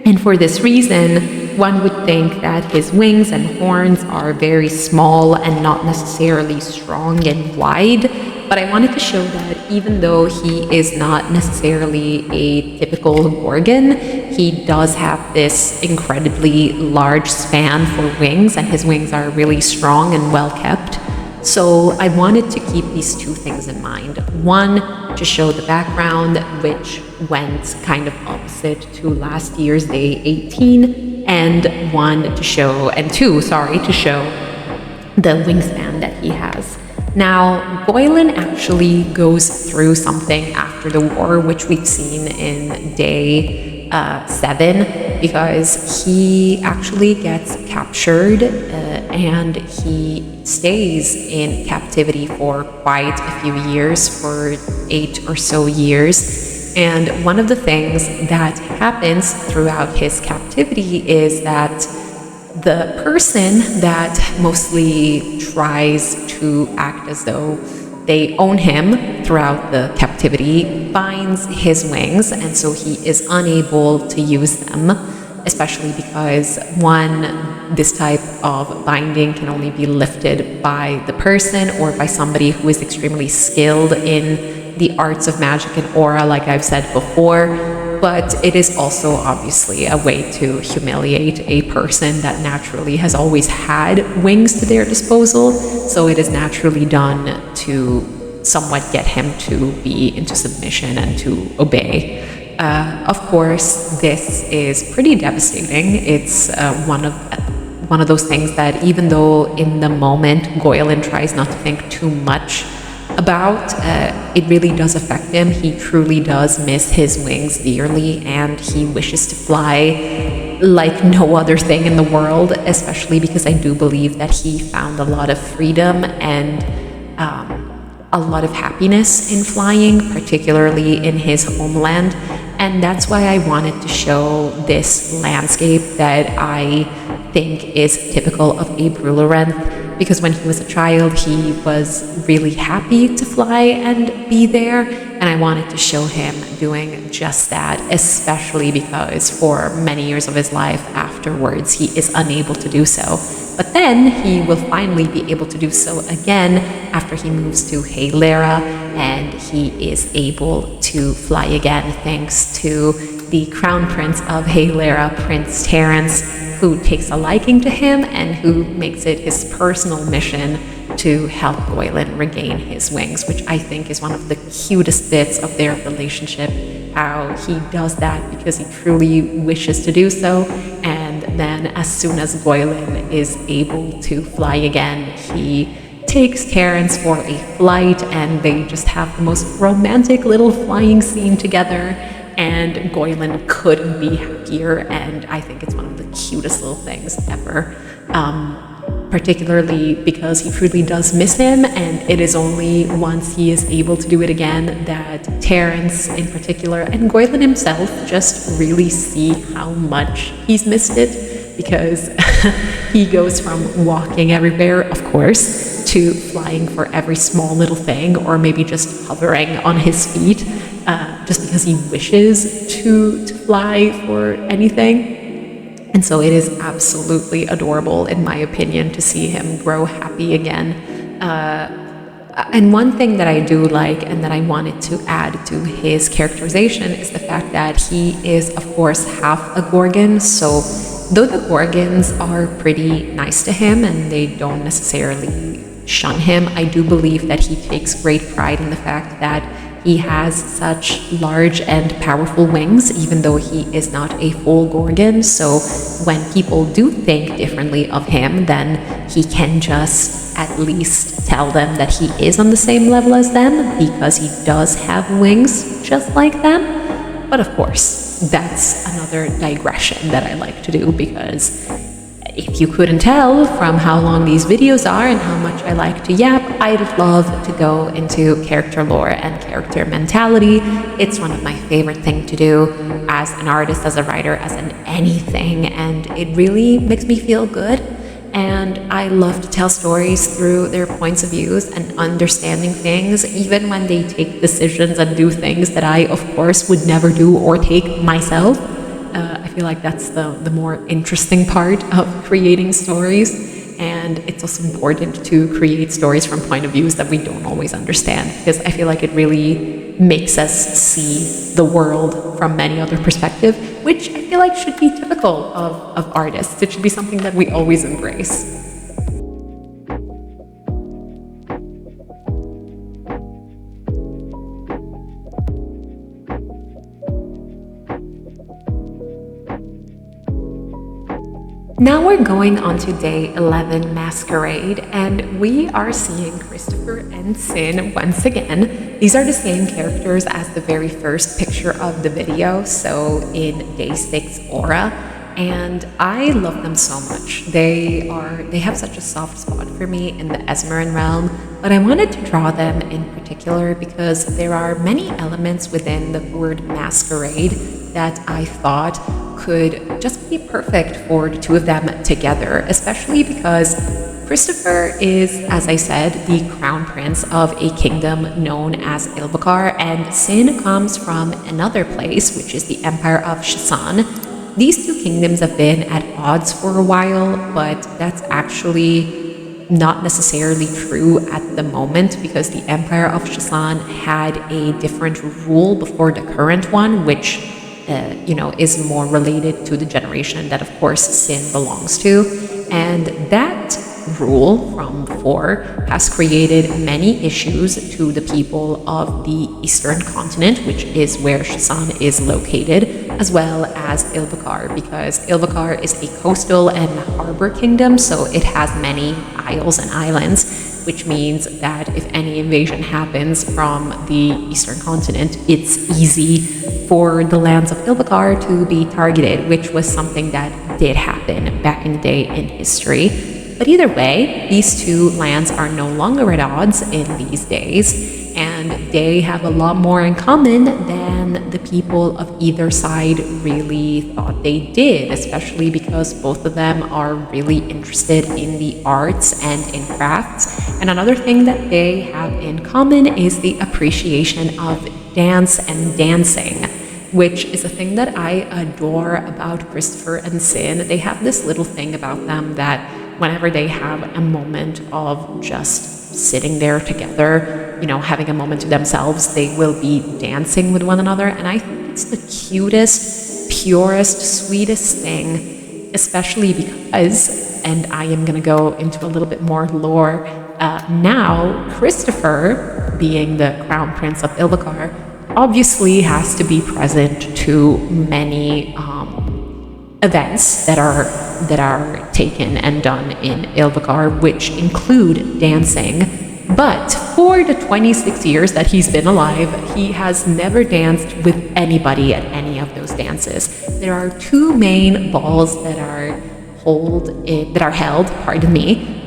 And for this reason, one would think that his wings and horns are very small and not necessarily strong and wide. But I wanted to show that even though he is not necessarily a typical gorgon, he does have this incredibly large span for wings, and his wings are really strong and well kept. So I wanted to keep these two things in mind. One, to show the background, which went kind of opposite to last year's day 18, and two, to show the wingspan that he has. Now, Goylin actually goes through something after the war, which we've seen in day 7, because he actually gets captured and he stays in captivity for quite a few years, for 8 or so years. And one of the things that happens throughout his captivity is that the person that mostly tries to act as though they own him throughout the captivity binds his wings, and so he is unable to use them, especially because this type of binding can only be lifted by the person or by somebody who is extremely skilled in the arts of magic and aura, like I've said before. But it is also obviously a way to humiliate a person that naturally has always had wings to their disposal. So it is naturally done to somewhat get him to be into submission and to obey. Of course, this is pretty devastating. It's one of those things that, even though in the moment Goylin tries not to think too much about, it really does affect him. He truly does miss his wings dearly, and he wishes to fly like no other thing in the world, especially because I do believe that he found a lot of freedom and a lot of happiness in flying, particularly in his homeland. And that's why I wanted to show this landscape that I think is typical of Abe Rulerent, because when he was a child, he was really happy to fly and be there, and I wanted to show him doing just that, especially because for many years of his life afterwards, he is unable to do so. But then he will finally be able to do so again after he moves to Haylera, and he is able to fly again thanks to the Crown Prince of Haylera, Prince Terence, who takes a liking to him and who makes it his personal mission to help Goylin regain his wings, which I think is one of the cutest bits of their relationship, how he does that because he truly wishes to do so, and then as soon as Goylin is able to fly again, he takes Terence for a flight, and they just have the most romantic little flying scene together, and Goylin couldn't be happier, and I think it's one of the cutest little things ever. Particularly because he truly does miss him, and it is only once he is able to do it again that Terence in particular and Goylin himself just really see how much he's missed it, because he goes from walking everywhere, of course, to flying for every small little thing, or maybe just hovering on his feet, just because he wishes to fly for anything. And so it is absolutely adorable, in my opinion, to see him grow happy again. And one thing that I do like and that I wanted to add to his characterization is the fact that he is, of course, half a Gorgon. So though the Gorgons are pretty nice to him and they don't necessarily shun him, I do believe that he takes great pride in the fact that he has such large and powerful wings, even though he is not a full Gorgon. So when people do think differently of him, then he can just at least tell them that he is on the same level as them, because he does have wings just like them. But of course, that's another digression that I like to do, because If you couldn't tell from how long these videos are and how much I like to yap, I'd love to go into character lore and character mentality. It's one of my favorite things to do as an artist, as a writer, as an anything, and it really makes me feel good. And I love to tell stories through their points of views and understanding things, even when they take decisions and do things that I, of course, would never do or take myself. I feel like that's the more interesting part of creating stories. And it's also important to create stories from point of views that we don't always understand, because I feel like it really makes us see the world from many other perspectives, which I feel like should be typical of artists. It should be something that we always embrace. Now we're going on to day 11 Masquerade, and we are seeing Christopher and Sin once again. These are the same characters as the very first picture of the video, so in day 6 Aura, and I love them so much. They have such a soft spot for me in the Esmeran realm, but I wanted to draw them in particular because there are many elements within the word masquerade that I thought could just be perfect for the two of them together, especially because Christopher is, as I said, the crown prince of a kingdom known as Ilbakar, and Sin comes from another place, which is the Empire of Shasan. These two kingdoms have been at odds for a while, but that's actually not necessarily true at the moment, because the Empire of Shasan had a different rule before the current one, which is more related to the generation that, of course, Sin belongs to. And that rule from before has created many issues to the people of the Eastern continent, which is where Shasan is located, as well as Ilbakar, because Ilbakar is a coastal and harbor kingdom, so it has many isles and islands, which means that if any invasion happens from the Eastern continent, it's easy for the lands of Ilbakar to be targeted, which was something that did happen back in the day in history. But either way, these two lands are no longer at odds in these days, and they have a lot more in common than the people of either side really thought they did, especially because both of them are really interested in the arts and in crafts. And another thing that they have in common is the appreciation of dance and dancing, which is a thing that I adore about Christopher and Sin. They have this little thing about them that whenever they have a moment of just sitting there together, having a moment to themselves, they will be dancing with one another. And I think it's the cutest, purest, sweetest thing, especially because, and I am going to go into a little bit more lore now, Christopher, being the crown prince of Ilbakar, obviously has to be present to many events that are taken and done in Ilbakar, which include dancing. But for the 26 years that he's been alive, he has never danced with anybody at any of those dances. There are two main balls that are held,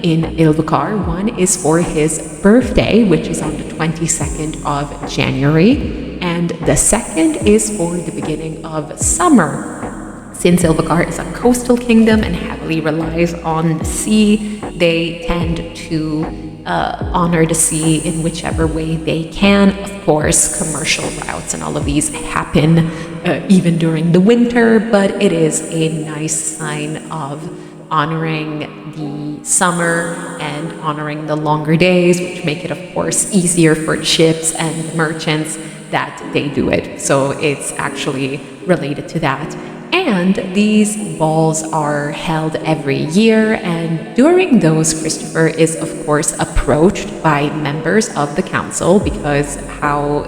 in Ilbakar. One is for his birthday, which is on the 22nd of January, and the second is for the beginning of summer. Since Ilbakar is a coastal kingdom and heavily relies on the sea, they tend to honor the sea in whichever way they can. Of course, commercial routes and all of these happen even during the winter, but it is a nice sign of honoring the summer and honoring the longer days, which make it, of course, easier for ships and merchants that they do it. So it's actually related to that. And these balls are held every year, and during those, Christopher is, of course, approached by members of the council, because how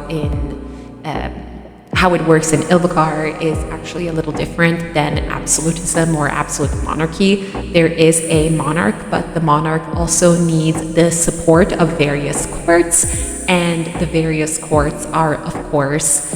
it works in Ilbakar is actually a little different than absolutism or absolute monarchy. There is a monarch, but the monarch also needs the support of various courts, and the various courts are, of course,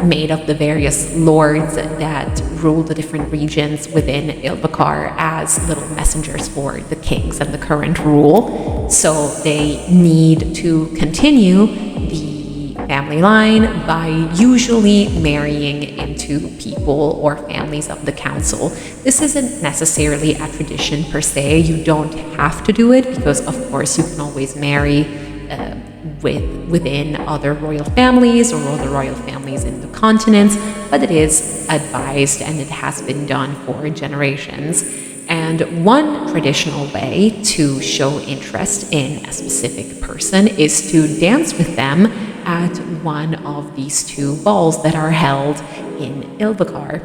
made of the various lords that rule the different regions within Ilbakar as little messengers for the kings and the current rule. So they need to continue the family line by usually marrying into people or families of the council. This isn't necessarily a tradition per se. You don't have to do it because, of course, you can always marry within other royal families or other royal families in the continents, but it is advised and it has been done for generations. And one traditional way to show interest in a specific person is to dance with them at one of these two balls that are held in Ilbakar,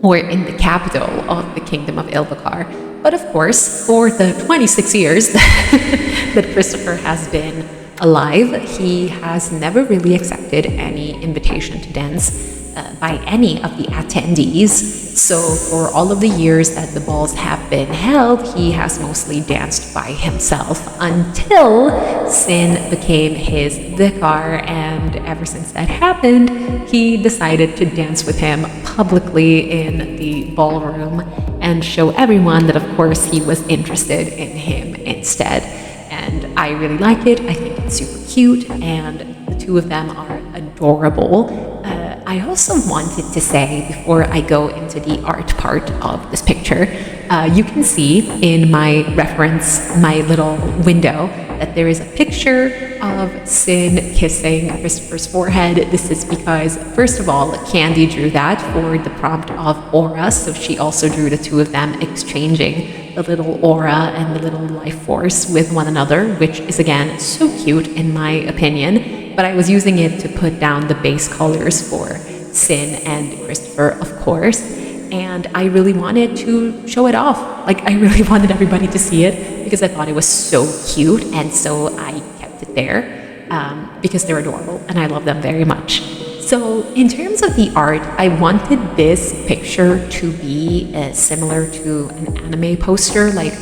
or in the capital of the Kingdom of Ilbakar. But of course, for the 26 years that Christopher has been alive, he has never really accepted any invitation to dance by any of the attendees. So for all of the years that the balls have been held, he has mostly danced by himself until Sin became his vicar, and ever since that happened, he decided to dance with him publicly in the ballroom and show everyone that, of course, he was interested in him instead. And I really like it. I think it's super cute, and the two of them are adorable. I also wanted to say, before I go into the art part of this picture, you can see in my reference, my little window, that there is a picture of Sin kissing Christopher's forehead. This is because, first of all, Candiii drew that for the prompt of aura, so she also drew the two of them exchanging the little aura and the little life force with one another, which is, again, so cute in my opinion. But I was using it to put down the base colors for Sin and Christopher, of course. And I really wanted to show it off. Like, I really wanted everybody to see it because I thought it was so cute. And so I kept it there because they're adorable and I love them very much. So in terms of the art, I wanted this picture to be similar to an anime poster. Like,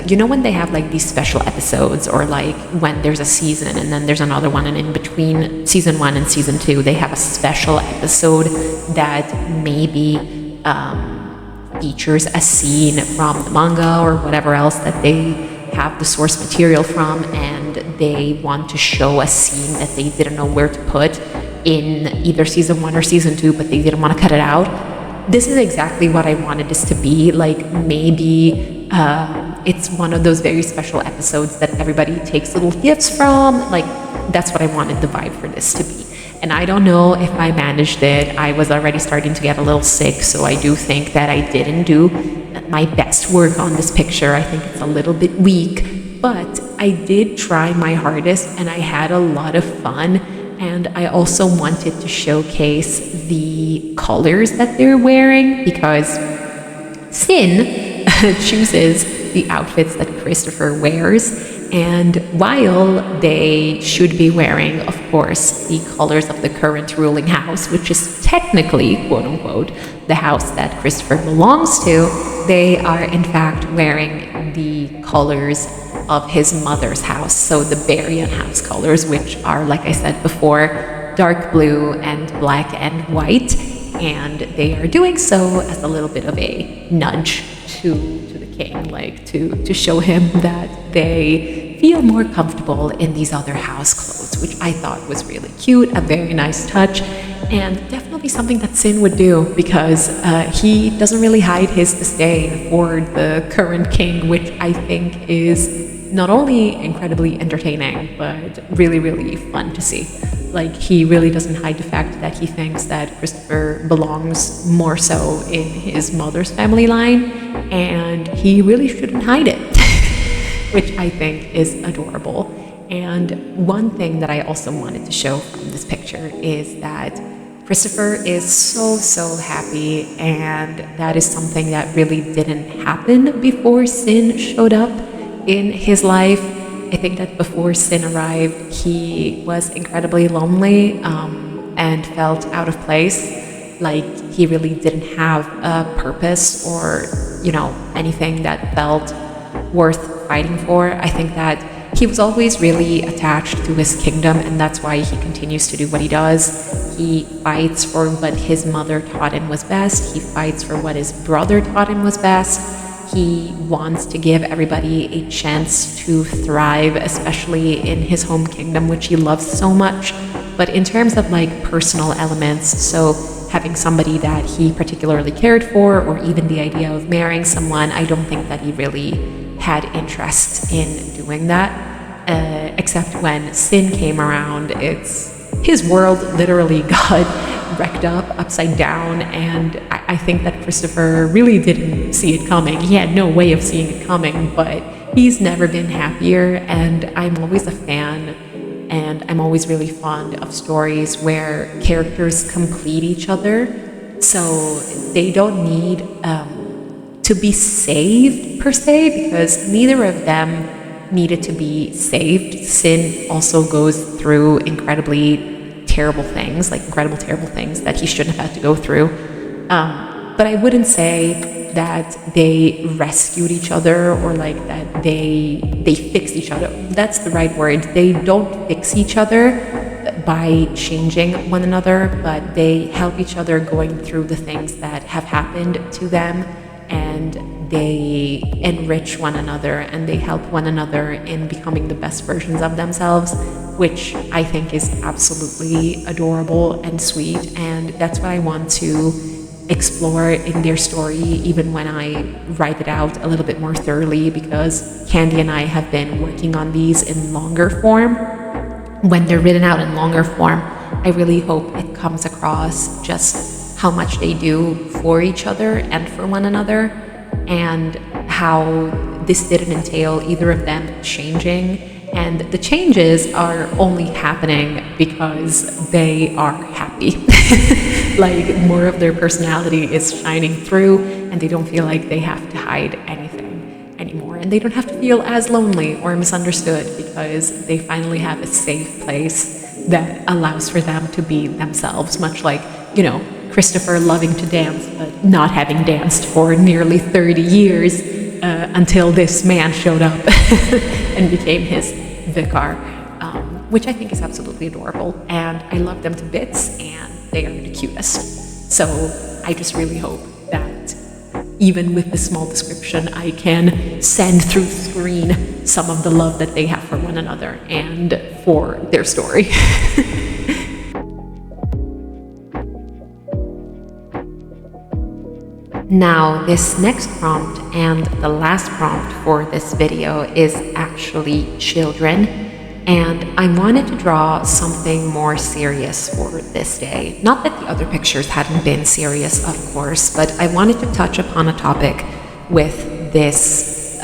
you know when they have like these special episodes, or like when there's a season and then there's another one, and in between season 1 and season 2 they have a special episode that maybe features a scene from the manga or whatever else that they have the source material from, and they want to show a scene that they didn't know where to put in either season 1 or season 2, but they didn't want to cut it out. This is exactly what I wanted this to be. Like, maybe it's one of those very special episodes that everybody takes little gifts from. Like, that's what I wanted the vibe for this to be. And I don't know if I managed it. I was already starting to get a little sick, so I do think that I didn't do my best work on this picture. I think it's a little bit weak, but I did try my hardest and I had a lot of fun. And I also wanted to showcase the colors that they're wearing, because Sin chooses the outfits that Christopher wears, and while they should be wearing, of course, the colors of the current ruling house, which is technically, quote unquote, the house that Christopher belongs to, they are in fact wearing the colors of his mother's house, so the Barian house colors, which are, like I said before, dark blue and black and white, and they are doing so as a little bit of a nudge to the king, like to show him that they feel more comfortable in these other house clothes, which I thought was really cute, a very nice touch, and definitely something that Sin would do, because he doesn't really hide his disdain for the current king, which I think is not only incredibly entertaining, but really, really fun to see. Like, he really doesn't hide the fact that he thinks that Christopher belongs more so in his mother's family line, and he really shouldn't hide it, which I think is adorable. And one thing that I also wanted to show from this picture is that Christopher is so happy, and that is something that really didn't happen before Sin showed up in his life. I think that before Sin arrived, he was incredibly lonely and felt out of place. Like, he really didn't have a purpose or, anything that felt worth fighting for. I think that he was always really attached to his kingdom, and that's why he continues to do what he does. He fights for what his mother taught him was best. He fights for what his brother taught him was best. He wants to give everybody a chance to thrive, especially in his home kingdom, which he loves so much. But in terms of like personal elements, so having somebody that he particularly cared for, or even the idea of marrying someone, I don't think that he really had interest in doing that. Except when Sin came around, his world literally got wrecked up upside down, and I think that Christopher really didn't see it coming. He had no way of seeing it coming, but he's never been happier, and I'm always a fan, and I'm always really fond of stories where characters complete each other, so they don't need to be saved per se, because neither of them needed to be saved. Sin also goes through incredibly terrible things that he shouldn't have had to go through. But I wouldn't say that they rescued each other, or like that they fixed each other. That's the right word. They don't fix each other by changing one another, but they help each other going through the things that have happened to them, and they enrich one another, and they help one another in becoming the best versions of themselves, which I think is absolutely adorable and sweet. And that's what I want to explore in their story, even when I write it out a little bit more thoroughly, because Candiii and I have been working on these in longer form. When they're written out in longer form, I really hope it comes across just how much they do for each other and for one another, and how this didn't entail either of them changing. And the changes are only happening because they are happy. Like, more of their personality is shining through, and they don't feel like they have to hide anything anymore. And they don't have to feel as lonely or misunderstood, because they finally have a safe place that allows for them to be themselves, much like, Christopher loving to dance, but not having danced for nearly 30 years until this man showed up and became his vicar, which I think is absolutely adorable. And I love them to bits, and they are the cutest. So I just really hope that even with this small description, I can send through the screen some of the love that they have for one another and for their story. Now, this next prompt and the last prompt for this video is actually children, and I wanted to draw something more serious for this day. Not that the other pictures hadn't been serious, of course, but I wanted to touch upon a topic with this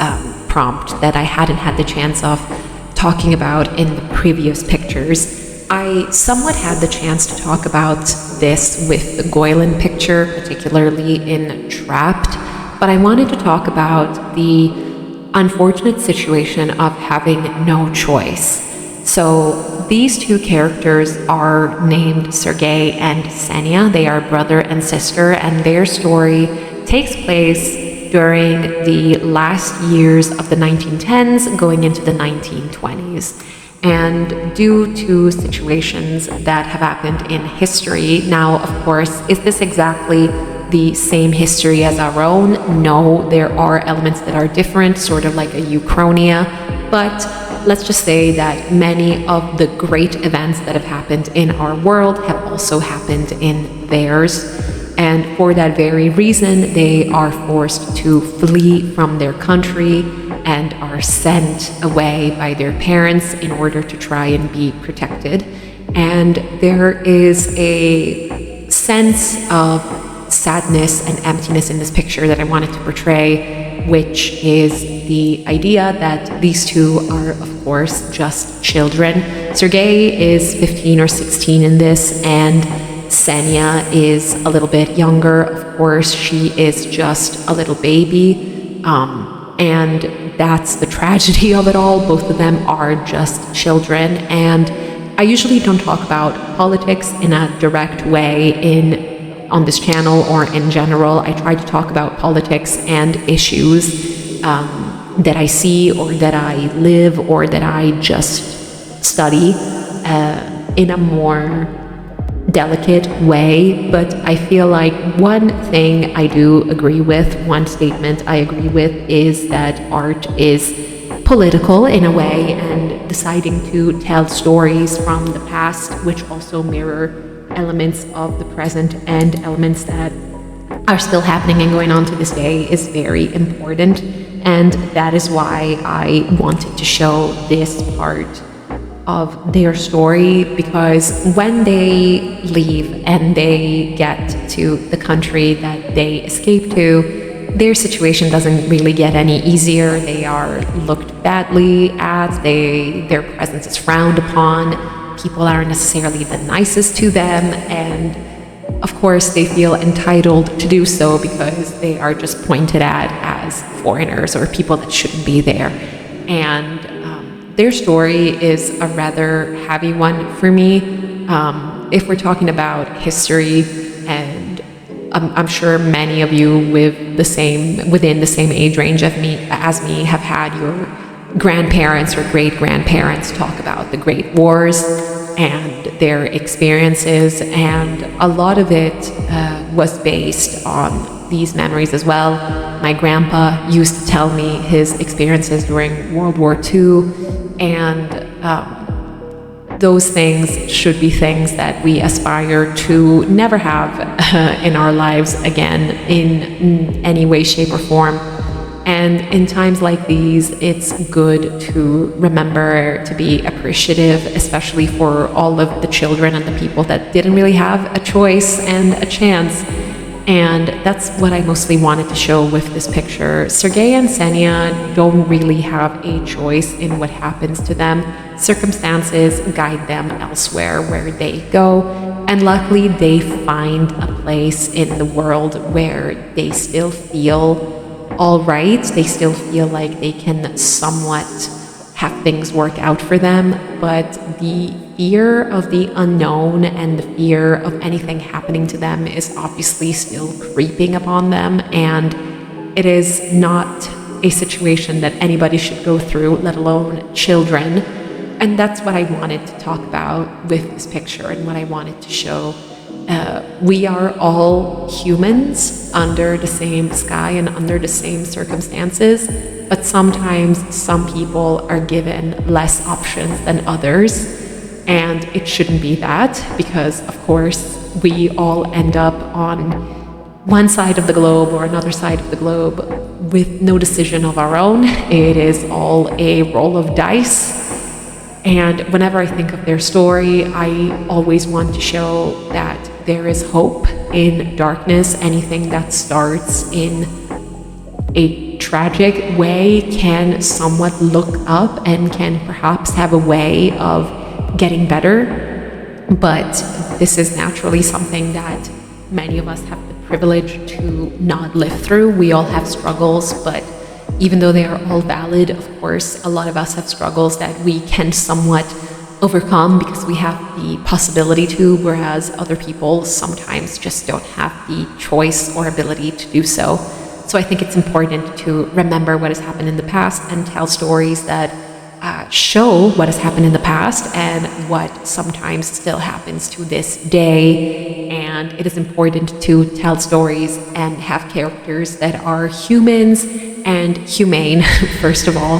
prompt that I hadn't had the chance of talking about in the previous pictures. I somewhat had the chance to talk about this with the Goylan picture, particularly in Trapped, but I wanted to talk about the unfortunate situation of having no choice. So these two characters are named Sergei and Ksenia. They are brother and sister, and their story takes place during the last years of the 1910s, going into the 1920s. And due to situations that have happened in history, now, of course, is this exactly the same history as our own? No, there are elements that are different, sort of like a Uchronia, but let's just say that many of the great events that have happened in our world have also happened in theirs. And for that very reason, they are forced to flee from their country and are sent away by their parents in order to try and be protected. And there is a sense of sadness and emptiness in this picture that I wanted to portray, which is the idea that these two are, of course, just children. Sergei is 15 or 16 in this, and Ksenia is a little bit younger. Of course, she is just a little baby. And that's the tragedy of it all. Both of them are just children. And I usually don't talk about politics in a direct way on this channel or in general. I try to talk about politics and issues that I see or that I live or that I just study in a more delicate way. But I feel like one thing I do agree with, one statement I agree with, is that art is political in a way, and deciding to tell stories from the past which also mirror elements of the present and elements that are still happening and going on to this day is very important. And that is why I wanted to show this part of their story, because when they leave and they get to the country that they escape to, their situation doesn't really get any easier. They are looked badly at, their presence is frowned upon, people aren't necessarily the nicest to them, and of course they feel entitled to do so because they are just pointed at as foreigners or people that shouldn't be there. And their story is a rather heavy one for me. If we're talking about history, and I'm sure many of you within the same age range as me have had your grandparents or great-grandparents talk about the Great Wars and their experiences, and a lot of it was based on these memories as well. My grandpa used to tell me his experiences during World War II, and those things should be things that we aspire to never have in our lives again in any way, shape, or form. And in times like these, it's good to remember to be appreciative, especially for all of the children and the people that didn't really have a choice and a chance. And that's what I mostly wanted to show with this picture. Sergei and Senya don't really have a choice in what happens to them. Circumstances guide them elsewhere where they go, and luckily they find a place in the world where they still feel all right. They still feel like they can somewhat have things work out for them, but the fear of the unknown and the fear of anything happening to them is obviously still creeping upon them, and it is not a situation that anybody should go through, let alone children. And that's what I wanted to talk about with this picture and what I wanted to show. We are all humans under the same sky and under the same circumstances, but sometimes some people are given less options than others, and it shouldn't be that, because of course we all end up on one side of the globe or another side of the globe with no decision of our own. It is all a roll of dice. And whenever I think of their story, I always want to show that there is hope in darkness. Anything that starts in a tragic way can somewhat look up and can perhaps have a way of getting better. But this is naturally something that many of us have the privilege to not live through. We all have struggles, but even though they are all valid, of course, a lot of us have struggles that we can somewhat overcome because we have the possibility to, whereas other people sometimes just don't have the choice or ability to do so. So I think it's important to remember what has happened in the past and tell stories that show what has happened in the past and what sometimes still happens to this day. And it is important to tell stories and have characters that are humans and humane, first of all.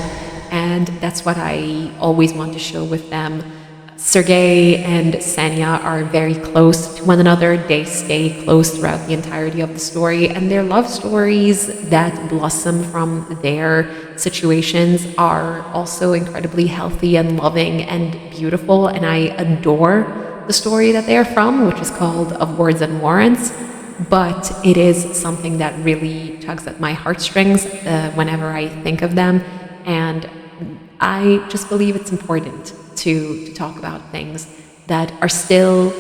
And that's what I always want to show with them. Sergei and Senya are very close to one another. They stay close throughout the entirety of the story, and their love stories that blossom from their situations are also incredibly healthy and loving and beautiful. And I adore the story that they are from, which is called Of Words and Warrants. But it is something that really tugs at my heartstrings whenever I think of them. And I just believe it's important to talk about things that are still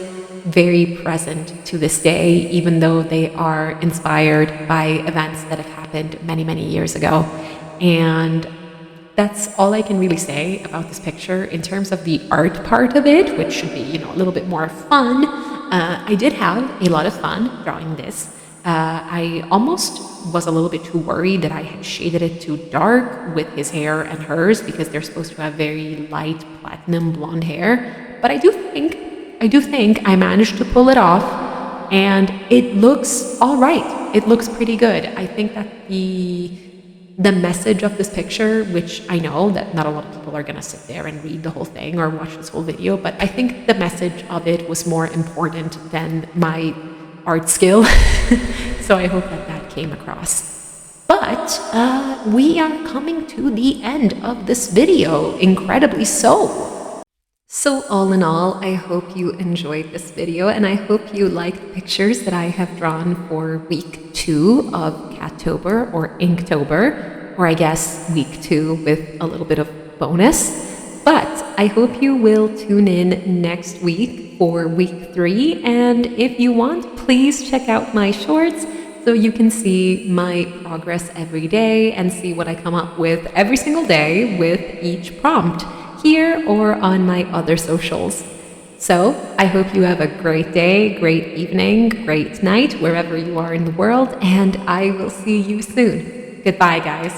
very present to this day, even though they are inspired by events that have happened many, many years ago. And that's all I can really say about this picture. In terms of the art part of it, which should be, a little bit more fun, I did have a lot of fun drawing this. I almost was a little bit too worried that I had shaded it too dark with his hair and hers, because they're supposed to have very light platinum blonde hair. But I do think I managed to pull it off, and it looks all right. It looks pretty good. I think that the message of this picture, which I know that not a lot of people are gonna sit there and read the whole thing or watch this whole video, but I think the message of it was more important than my art skill. So I hope that that came across. But we are coming to the end of this video, incredibly so. So all in all, I hope you enjoyed this video, and I hope you like the pictures that I have drawn for week 2 of Cattober or Inktober, or I guess week 2 with a little bit of bonus. But I hope you will tune in next week for week 3, and if you want, please check out my shorts so you can see my progress every day and see what I come up with every single day with each prompt, here or on my other socials. So I hope you have a great day, great evening, great night, wherever you are in the world, and I will see you soon. Goodbye, guys.